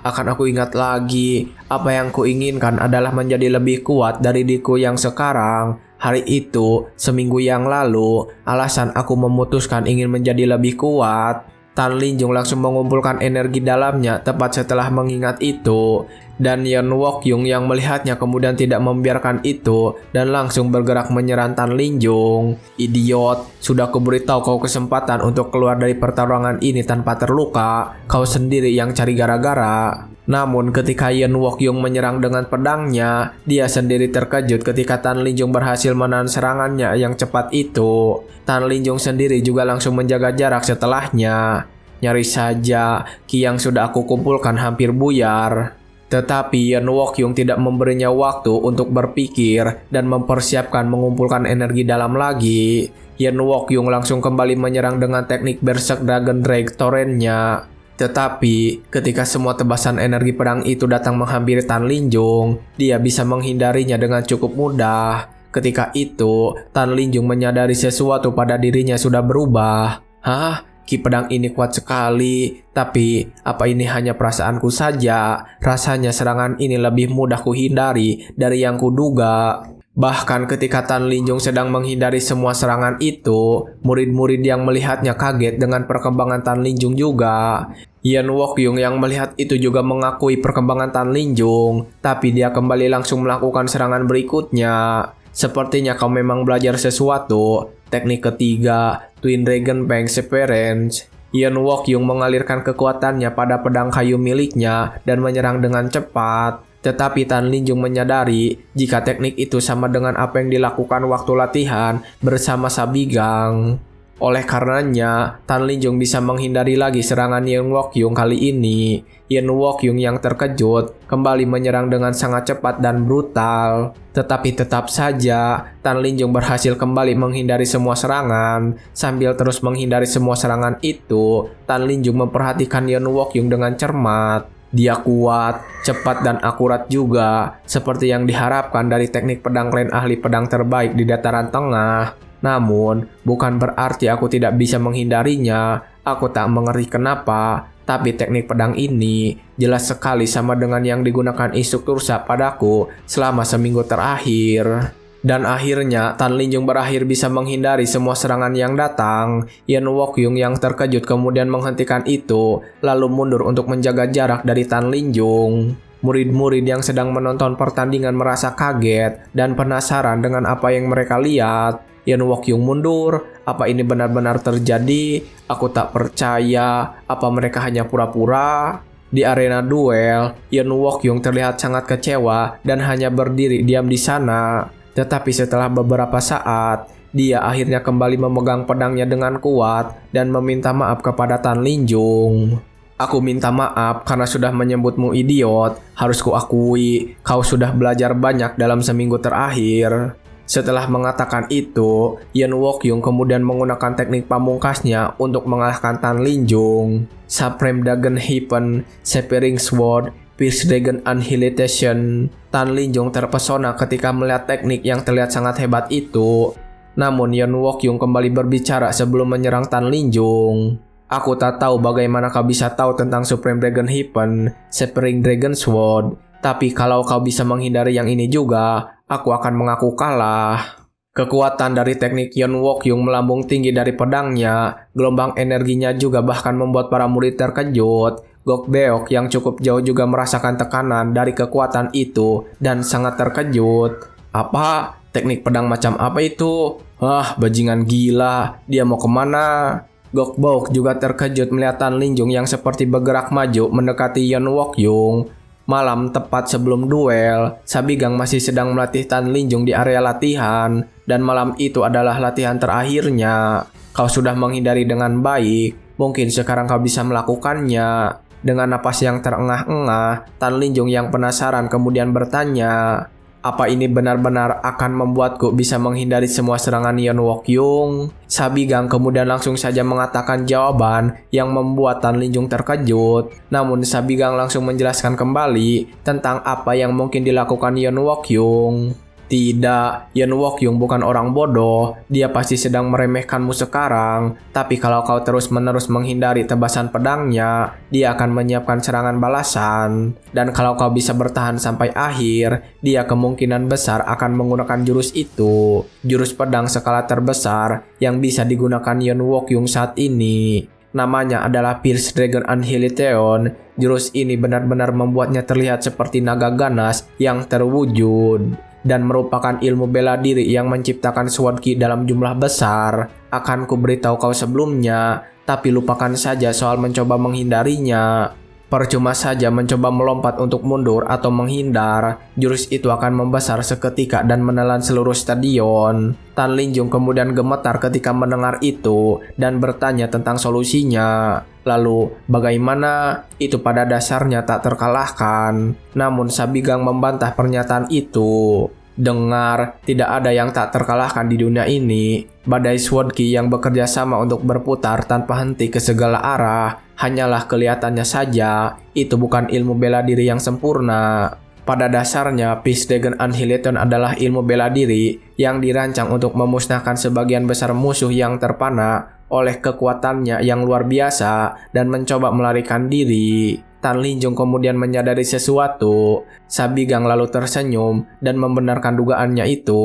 Akan aku ingat lagi. Apa yang kuinginkan adalah menjadi lebih kuat dari diriku yang sekarang. Hari itu, seminggu yang lalu, alasan aku memutuskan ingin menjadi lebih kuat. Tan Linjung langsung mengumpulkan energi dalamnya tepat setelah mengingat itu. Dan Yan Wokyung yang melihatnya kemudian tidak membiarkan itu dan langsung bergerak menyerang Tan Linjung. Idiot, sudah kuberitahu kau kesempatan untuk keluar dari pertarungan ini tanpa terluka. Kau sendiri yang cari gara-gara. Namun ketika Yan Wokyung menyerang dengan pedangnya, dia sendiri terkejut ketika Tan Linjung berhasil menahan serangannya yang cepat itu. Tan Linjung sendiri juga langsung menjaga jarak setelahnya. Nyaris saja, ki yang sudah aku kumpulkan hampir buyar. Tetapi Yan Wokyung tidak memberinya waktu untuk berpikir dan mempersiapkan mengumpulkan energi dalam lagi. Yan Wokyung langsung kembali menyerang dengan teknik Berserk Dragon Drake Torrent-nya. Tetapi ketika semua tebasan energi pedang itu datang menghampiri Tan Linjung, dia bisa menghindarinya dengan cukup mudah. Ketika itu, Tan Linjung menyadari sesuatu pada dirinya sudah berubah. Ki pedang ini kuat sekali, tapi apa ini hanya perasaanku saja? Rasanya serangan ini lebih mudah kuhindari dari yang kuduga. Bahkan ketika Tan Linjung sedang menghindari semua serangan itu, murid-murid yang melihatnya kaget dengan perkembangan Tan Linjung juga. Yan Wokyung yang melihat itu juga mengakui perkembangan Tan Linjung, tapi dia kembali langsung melakukan serangan berikutnya. Sepertinya kau memang belajar sesuatu. Teknik ketiga, Twin Dragon Bank Severance. Yan Wokyung mengalirkan kekuatannya pada pedang kayu miliknya dan menyerang dengan cepat. Tetapi Tan Linjung menyadari jika teknik itu sama dengan apa yang dilakukan waktu latihan bersama Sabigang. Oleh karenanya, Tan Linjung bisa menghindari lagi serangan Yan Wokyung kali ini. Yan Wokyung yang terkejut kembali menyerang dengan sangat cepat dan brutal. Tetapi tetap saja, Tan Linjung berhasil kembali menghindari semua serangan. Sambil terus menghindari semua serangan itu, Tan Linjung memperhatikan Yan Wokyung dengan cermat. Dia kuat, cepat dan akurat juga, seperti yang diharapkan dari teknik pedang klan ahli pedang terbaik di dataran tengah. Namun, bukan berarti aku tidak bisa menghindarinya. Aku tak mengerti kenapa, tapi teknik pedang ini jelas sekali sama dengan yang digunakan instruktur Sa padaku selama seminggu terakhir. Dan akhirnya, Tan Linjung berakhir bisa menghindari semua serangan yang datang. Yan Wokyung yang terkejut kemudian menghentikan itu, lalu mundur untuk menjaga jarak dari Tan Linjung. Murid-murid yang sedang menonton pertandingan merasa kaget dan penasaran dengan apa yang mereka lihat. Yan Wokyung mundur. Apa ini benar-benar terjadi? Aku tak percaya. Apa mereka hanya pura-pura? Di arena duel, Yan Wokyung terlihat sangat kecewa dan hanya berdiri diam di sana. Tetapi setelah beberapa saat, dia akhirnya kembali memegang pedangnya dengan kuat dan meminta maaf kepada Tan Linjung. Aku minta maaf karena sudah menyebutmu idiot. Harus kuakui, kau sudah belajar banyak dalam seminggu terakhir. Setelah mengatakan itu, Yan Wokyung kemudian menggunakan teknik pamungkasnya untuk mengalahkan Tan Linjung. Supreme Dragon Heaven, Severing Sword, Pierce Dragon Annihilation. Tan Linjung terpesona ketika melihat teknik yang terlihat sangat hebat itu. Namun Yan Wokyung kembali berbicara sebelum menyerang Tan Linjung. Aku tak tahu bagaimana kau bisa tahu tentang Supreme Dragon Heaven, Severing Dragon Sword. Tapi kalau kau bisa menghindari yang ini juga, aku akan mengaku kalah. Kekuatan dari teknik Yan Wokyung melambung tinggi dari pedangnya. Gelombang energinya juga bahkan membuat para murid terkejut. Gok Beok yang cukup jauh juga merasakan tekanan dari kekuatan itu dan sangat terkejut. Apa? Teknik pedang macam apa itu? Bajingan gila. Dia mau kemana? Gok Beok juga terkejut melihat Tan Linjung yang seperti bergerak maju mendekati Yan Wokyung. Malam tepat sebelum duel, Sabigang masih sedang melatih Tan Linjung di area latihan, dan malam itu adalah latihan terakhirnya. Kau sudah menghindari dengan baik, mungkin sekarang kau bisa melakukannya. Dengan napas yang terengah-engah, Tan Linjung yang penasaran kemudian bertanya, apa ini benar-benar akan membuatku bisa menghindari semua serangan Yeon Wokyung? Sabigang kemudian langsung saja mengatakan jawaban yang membuat Tan Linjung terkejut. Namun Sabigang langsung menjelaskan kembali tentang apa yang mungkin dilakukan Yeon Wokyung. Tidak, Yeon Wokyung bukan orang bodoh. Dia pasti sedang meremehkanmu sekarang. Tapi kalau kau terus-menerus menghindari tebasan pedangnya, dia akan menyiapkan serangan balasan. Dan kalau kau bisa bertahan sampai akhir, dia kemungkinan besar akan menggunakan jurus itu. Jurus pedang skala terbesar yang bisa digunakan Yeon Wokyung saat ini. Namanya adalah Pierce Dragon Annihilation. Jurus ini benar-benar membuatnya terlihat seperti naga ganas yang terwujud. Dan merupakan ilmu bela diri yang menciptakan sword ki dalam jumlah besar. Akan kuberitahu kau sebelumnya, tapi lupakan saja soal mencoba menghindarinya. Percuma saja mencoba melompat untuk mundur atau menghindar. Jurus itu akan membesar seketika dan menelan seluruh stadion. Tan Linjung kemudian gemetar ketika mendengar itu dan bertanya tentang solusinya. Lalu, bagaimana? Itu pada dasarnya tak terkalahkan. Namun Sabigang membantah pernyataan itu. Dengar, tidak ada yang tak terkalahkan di dunia ini. Badai sword ki yang bekerja sama untuk berputar tanpa henti ke segala arah hanyalah kelihatannya saja. Itu bukan ilmu bela diri yang sempurna. Pada dasarnya, Pierce Dragon Annihilation adalah ilmu bela diri yang dirancang untuk memusnahkan sebagian besar musuh yang terpana oleh kekuatannya yang luar biasa dan mencoba melarikan diri. Tan Linjung kemudian menyadari sesuatu. Sabigang lalu tersenyum dan membenarkan dugaannya itu.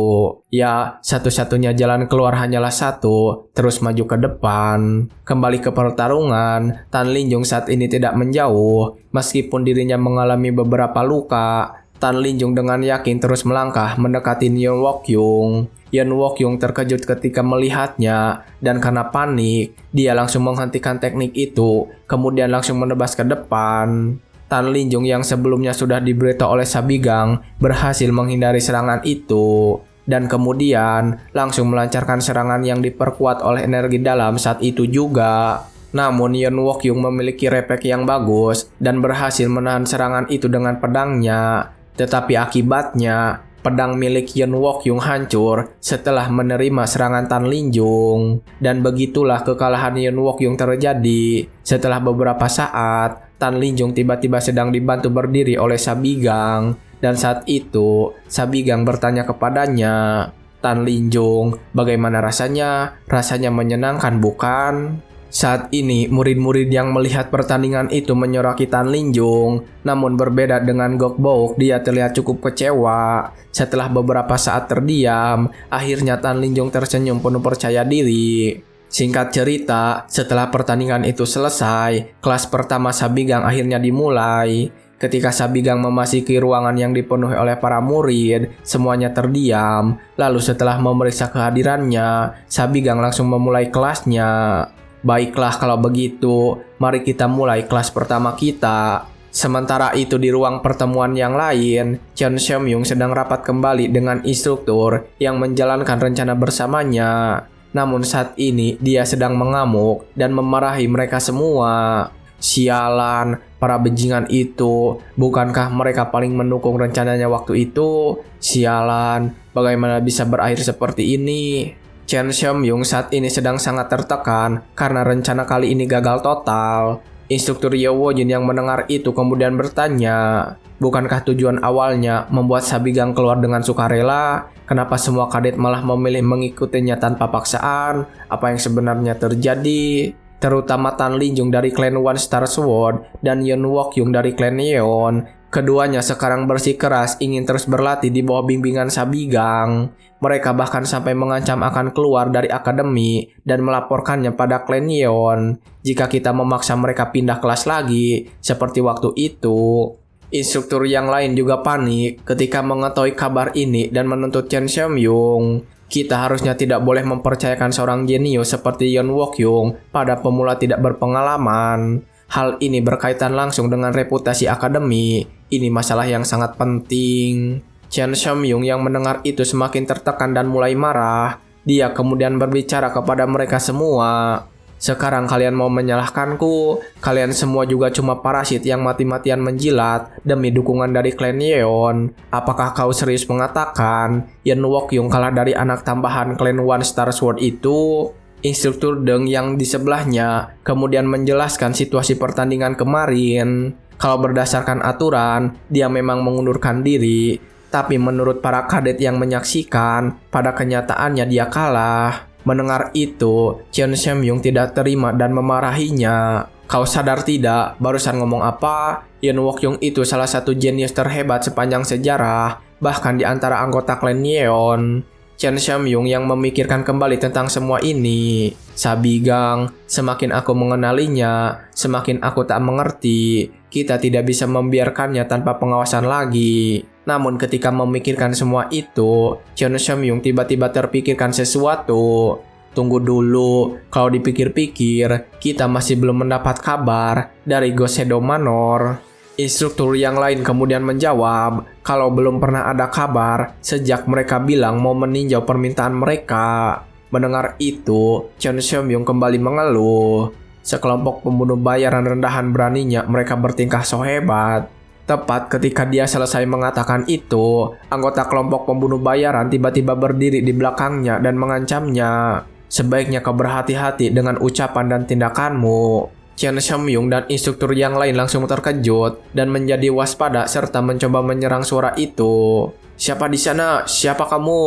Ya, satu-satunya jalan keluar hanyalah satu, terus maju ke depan. Kembali ke pertarungan, Tan Linjung saat ini tidak menjauh. Meskipun dirinya mengalami beberapa luka, Tan Linjung dengan yakin terus melangkah mendekati Yeon Wokyung. Yeon Wokyung terkejut ketika melihatnya, dan karena panik, dia langsung menghentikan teknik itu, kemudian langsung menebas ke depan. Tan Linjung yang sebelumnya sudah diberitahu oleh Sabigang berhasil menghindari serangan itu, dan kemudian langsung melancarkan serangan yang diperkuat oleh energi dalam saat itu juga. Namun Yeon Wokyung memiliki refleks yang bagus dan berhasil menahan serangan itu dengan pedangnya. Tetapi akibatnya, pedang milik Yeon Wokyung hancur setelah menerima serangan Tan Linjung. Dan begitulah kekalahan Yeon Wokyung terjadi. Setelah beberapa saat, Tan Linjung tiba-tiba sedang dibantu berdiri oleh Sabigang. Dan saat itu, Sabigang bertanya kepadanya, Tan Linjung, bagaimana rasanya? Rasanya menyenangkan, bukan? Saat ini, murid-murid yang melihat pertandingan itu menyoraki Tan Linjung. Namun berbeda dengan Gok Bouk, dia terlihat cukup kecewa. Setelah beberapa saat terdiam, akhirnya Tan Linjung tersenyum penuh percaya diri. Singkat cerita, setelah pertandingan itu selesai, kelas pertama Sabigang akhirnya dimulai. Ketika Sabigang memasuki ruangan yang dipenuhi oleh para murid, semuanya terdiam. Lalu setelah memeriksa kehadirannya, Sabigang langsung memulai kelasnya. Baiklah kalau begitu, mari kita mulai kelas pertama kita. Sementara itu di ruang pertemuan yang lain, Cheon Seom-young sedang rapat kembali dengan instruktur yang menjalankan rencana bersamanya. Namun saat ini dia sedang mengamuk dan memarahi mereka semua. Sialan, para bajingan itu, bukankah mereka paling mendukung rencananya waktu itu? Sialan, bagaimana bisa berakhir seperti ini? Cheon Seom-young saat ini sedang sangat tertekan karena rencana kali ini gagal total. Instruktur Yeo Woo-jin yang mendengar itu kemudian bertanya, bukankah tujuan awalnya membuat Sabigang keluar dengan sukarela? Kenapa semua kadet malah memilih mengikutinya tanpa paksaan? Apa yang sebenarnya terjadi? Terutama Tan Linjung dari klan One Star Sword dan Yeon Wokyung dari klan Yeon. Keduanya sekarang bersikeras ingin terus berlatih di bawah bimbingan Sabigang. Mereka bahkan sampai mengancam akan keluar dari akademi dan melaporkannya pada klan Yeon jika kita memaksa mereka pindah kelas lagi seperti waktu itu. Instruktur yang lain juga panik ketika mengetahui kabar ini dan menuntut Cheon Seom-young. Kita harusnya tidak boleh mempercayakan seorang jenius seperti Yeon Wokyung pada pemula tidak berpengalaman. Hal ini berkaitan langsung dengan reputasi akademi. Ini masalah yang sangat penting. Chen Xiaomyung yang mendengar itu semakin tertekan dan mulai marah. Dia kemudian berbicara kepada mereka semua. Sekarang kalian mau menyalahkanku? Kalian semua juga cuma parasit yang mati-matian menjilat demi dukungan dari klan Yeon. Apakah kau serius mengatakan Yen Wokyung kalah dari anak tambahan klan One Star Sword itu? Instruktur Deng yang di sebelahnya kemudian menjelaskan situasi pertandingan kemarin. Kalau berdasarkan aturan, dia memang mengundurkan diri. Tapi menurut para kadet yang menyaksikan, pada kenyataannya dia kalah. Mendengar itu, Chen Xiaomyung tidak terima dan memarahinya. Kau sadar tidak, barusan ngomong apa? Yen Wokyung itu salah satu jenius terhebat sepanjang sejarah, bahkan di antara anggota klan Yeon. Chen Xiaomyung yang memikirkan kembali tentang semua ini. Sabigang, semakin aku mengenalinya, semakin aku tak mengerti. Kita tidak bisa membiarkannya tanpa pengawasan lagi. Namun ketika memikirkan semua itu, Chen Xiaomyung tiba-tiba terpikirkan sesuatu. Tunggu dulu, kalau dipikir-pikir, kita masih belum mendapat kabar dari Ghost Shadow Manor. Instruktur yang lain kemudian menjawab, kalau belum pernah ada kabar sejak mereka bilang mau meninjau permintaan mereka. Mendengar itu, Chen Xiaomyung kembali mengeluh. Sekelompok pembunuh bayaran rendahan beraninya mereka bertingkah so hebat. Tepat ketika dia selesai mengatakan itu, anggota kelompok pembunuh bayaran tiba-tiba berdiri di belakangnya dan mengancamnya. Sebaiknya kau berhati-hati dengan ucapan dan tindakanmu. Chen Xiaomyung dan instruktur yang lain langsung terkejut dan menjadi waspada serta mencoba menyerang suara itu. Siapa di sana? Siapa kamu?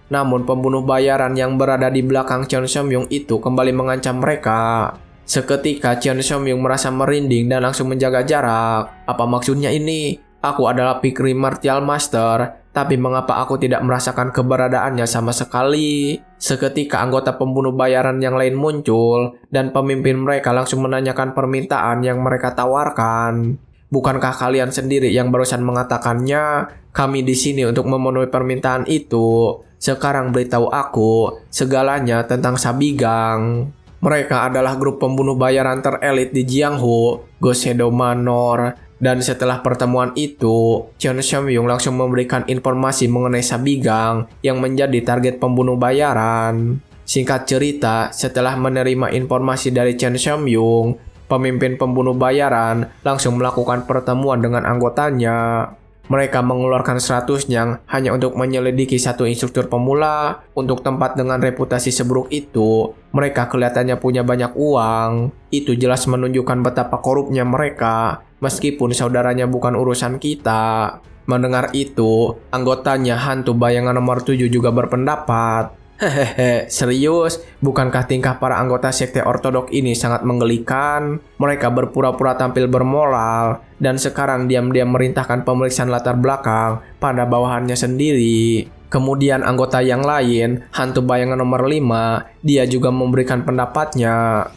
Namun pembunuh bayaran yang berada di belakang Chen Xiaomyung itu kembali mengancam mereka. Seketika Chen Xiaomyung merasa merinding dan langsung menjaga jarak. Apa maksudnya ini? Aku adalah Pikri Martial Master, tapi mengapa aku tidak merasakan keberadaannya sama sekali? Seketika anggota pembunuh bayaran yang lain muncul, dan pemimpin mereka langsung menanyakan permintaan yang mereka tawarkan. Bukankah kalian sendiri yang barusan mengatakannya? Kami di sini untuk memenuhi permintaan itu. Sekarang beritahu aku segalanya tentang Sabigang. Mereka adalah grup pembunuh bayaran terelit di Jianghu, Ghost Shadow Manor. Dan setelah pertemuan itu, Chen Xiaomyung langsung memberikan informasi mengenai Sabigang yang menjadi target pembunuh bayaran. Singkat cerita, setelah menerima informasi dari Chen Xiaomyung, pemimpin pembunuh bayaran langsung melakukan pertemuan dengan anggotanya. Mereka mengeluarkan 100 nyang hanya untuk menyelidiki satu instruktur pemula. Untuk tempat dengan reputasi seburuk itu, mereka kelihatannya punya banyak uang. Itu jelas menunjukkan betapa korupnya mereka, meskipun saudaranya bukan urusan kita. Mendengar itu, anggotanya hantu bayangan nomor 7 juga berpendapat. Hehehe, serius? Bukankah tingkah para anggota sekte ortodok ini sangat menggelikan? Mereka berpura-pura tampil bermoral, dan sekarang diam-diam merintahkan pemeriksaan latar belakang pada bawahannya sendiri. Kemudian anggota yang lain, hantu bayangan nomor 5, dia juga memberikan pendapatnya.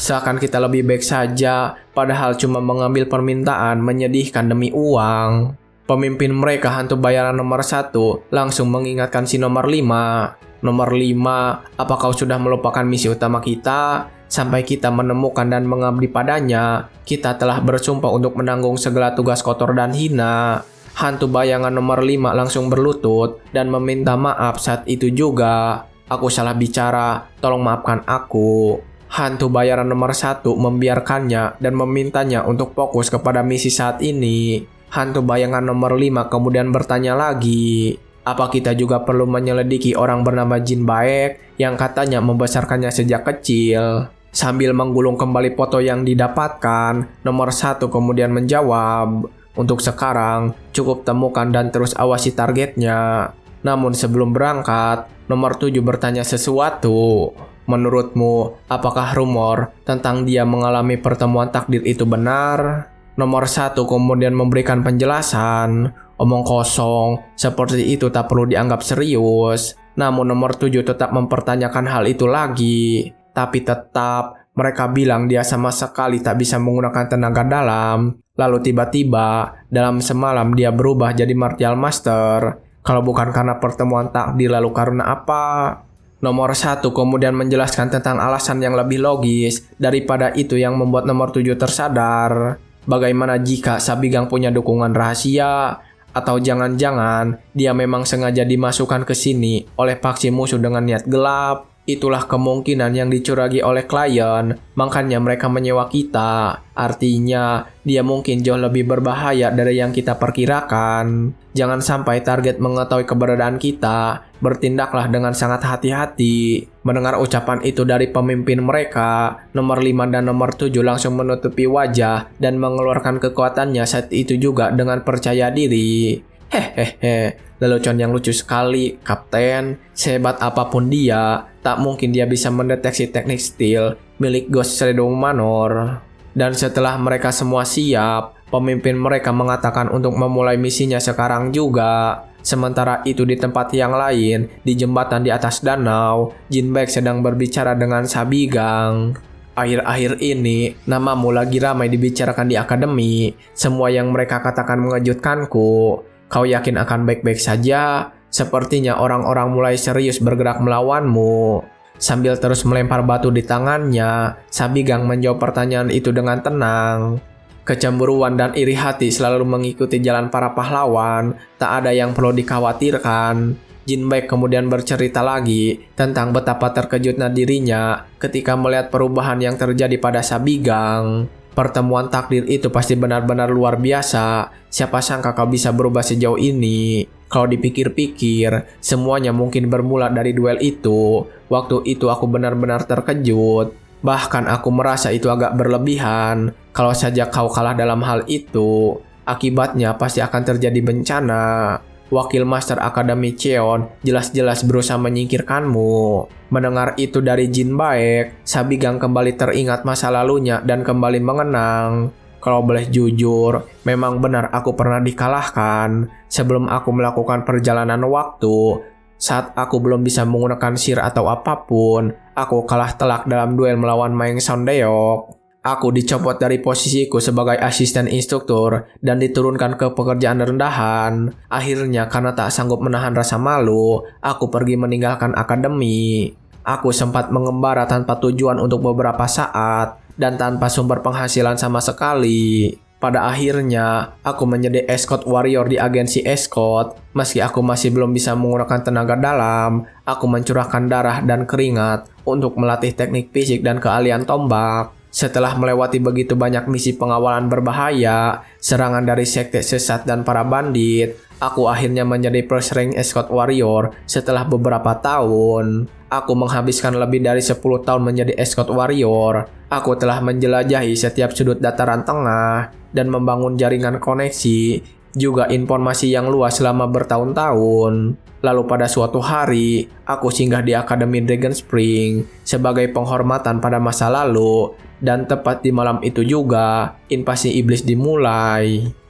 Seakan kita lebih baik saja, padahal cuma mengambil permintaan menyedihkan demi uang. Pemimpin mereka hantu bayaran nomor 1 langsung mengingatkan si nomor 5. Nomor 5, apa kau sudah melupakan misi utama kita? Sampai kita menemukan dan mengabdi padanya, kita telah bersumpah untuk menanggung segala tugas kotor dan hina. Hantu bayangan nomor 5 langsung berlutut dan meminta maaf saat itu juga. Aku salah bicara, tolong maafkan aku. Hantu bayaran nomor 1 membiarkannya dan memintanya untuk fokus kepada misi saat ini. Hantu bayangan nomor 5 kemudian bertanya lagi. Apa kita juga perlu menyelidiki orang bernama Jin Baek yang katanya membesarkannya sejak kecil? Sambil menggulung kembali foto yang didapatkan, nomor 1 kemudian menjawab, untuk sekarang cukup temukan dan terus awasi targetnya. Namun sebelum berangkat, nomor 7 bertanya sesuatu. Menurutmu, apakah rumor tentang dia mengalami pertemuan takdir itu benar? Nomor 1 kemudian memberikan penjelasan. Omong kosong, seperti itu tak perlu dianggap serius. Namun nomor 7 tetap mempertanyakan hal itu lagi. Tapi tetap, mereka bilang dia sama sekali tak bisa menggunakan tenaga dalam. Lalu tiba-tiba, dalam semalam dia berubah jadi Martial Master. Kalau bukan karena pertemuan takdir lalu karena apa? Nomor 1 kemudian menjelaskan tentang alasan yang lebih logis daripada itu yang membuat nomor 7 tersadar. Bagaimana jika Sabigang punya dukungan rahasia? Atau jangan-jangan dia memang sengaja dimasukkan ke sini oleh faksi musuh dengan niat gelap? Itulah kemungkinan yang dicuragi oleh klien, makanya mereka menyewa kita. Artinya, dia mungkin jauh lebih berbahaya dari yang kita perkirakan. Jangan sampai target mengetahui keberadaan kita, bertindaklah dengan sangat hati-hati. Mendengar ucapan itu dari pemimpin mereka, nomor 5 dan nomor 7 langsung menutupi wajah dan mengeluarkan kekuatannya saat itu juga dengan percaya diri. Hehehe, lelucon yang lucu sekali, Kapten. Sehebat apapun dia, tak mungkin dia bisa mendeteksi teknik stealth milik Ghost Shadow Manor. Dan setelah mereka semua siap, pemimpin mereka mengatakan untuk memulai misinya sekarang juga. Sementara itu di tempat yang lain, di jembatan di atas danau, Jin Baek sedang berbicara dengan Sabigang. Akhir-akhir ini, namamu lagi ramai dibicarakan di akademi. Semua yang mereka katakan mengejutkanku. Kau yakin akan baik-baik saja? Sepertinya orang-orang mulai serius bergerak melawanmu. Sambil terus melempar batu di tangannya, Sabigang menjawab pertanyaan itu dengan tenang. Kecemburuan dan iri hati selalu mengikuti jalan para pahlawan, tak ada yang perlu dikhawatirkan. Jin Baek kemudian bercerita lagi tentang betapa terkejutnya dirinya ketika melihat perubahan yang terjadi pada Sabigang. Pertemuan takdir itu pasti benar-benar luar biasa. Siapa sangka kau bisa berubah sejauh ini. Kalau dipikir-pikir, semuanya mungkin bermula dari duel itu. Waktu itu aku benar-benar terkejut. Bahkan aku merasa itu agak berlebihan. Kalau saja kau kalah dalam hal itu, akibatnya pasti akan terjadi bencana. Wakil Master Akademi Cheon jelas-jelas berusaha menyingkirkanmu. Mendengar itu dari Jin Baek, Sabigang kembali teringat masa lalunya dan kembali mengenang. Kalau boleh jujur, memang benar aku pernah dikalahkan. Sebelum aku melakukan perjalanan waktu, saat aku belum bisa menggunakan sihir atau apapun, aku kalah telak dalam duel melawan Maeng Sondeok. Aku dicopot dari posisiku sebagai asisten instruktur dan diturunkan ke pekerjaan rendahan. Akhirnya karena tak sanggup menahan rasa malu, aku pergi meninggalkan akademi. Aku sempat mengembara tanpa tujuan untuk beberapa saat dan tanpa sumber penghasilan sama sekali. Pada akhirnya, aku menjadi escort warrior di agensi escort. Meski aku masih belum bisa menggunakan tenaga dalam, aku mencurahkan darah dan keringat untuk melatih teknik fisik dan keahlian tombak. Setelah melewati begitu banyak misi pengawalan berbahaya, serangan dari sekte sesat dan para bandit, aku akhirnya menjadi first rank escort warrior setelah beberapa tahun. Aku menghabiskan lebih dari 10 tahun menjadi escort warrior. Aku telah menjelajahi setiap sudut dataran tengah dan membangun jaringan koneksi, juga informasi yang luas selama bertahun-tahun. Lalu pada suatu hari, aku singgah di Akademi Dragon Spring sebagai penghormatan pada masa lalu, dan tepat di malam itu juga, invasi iblis dimulai.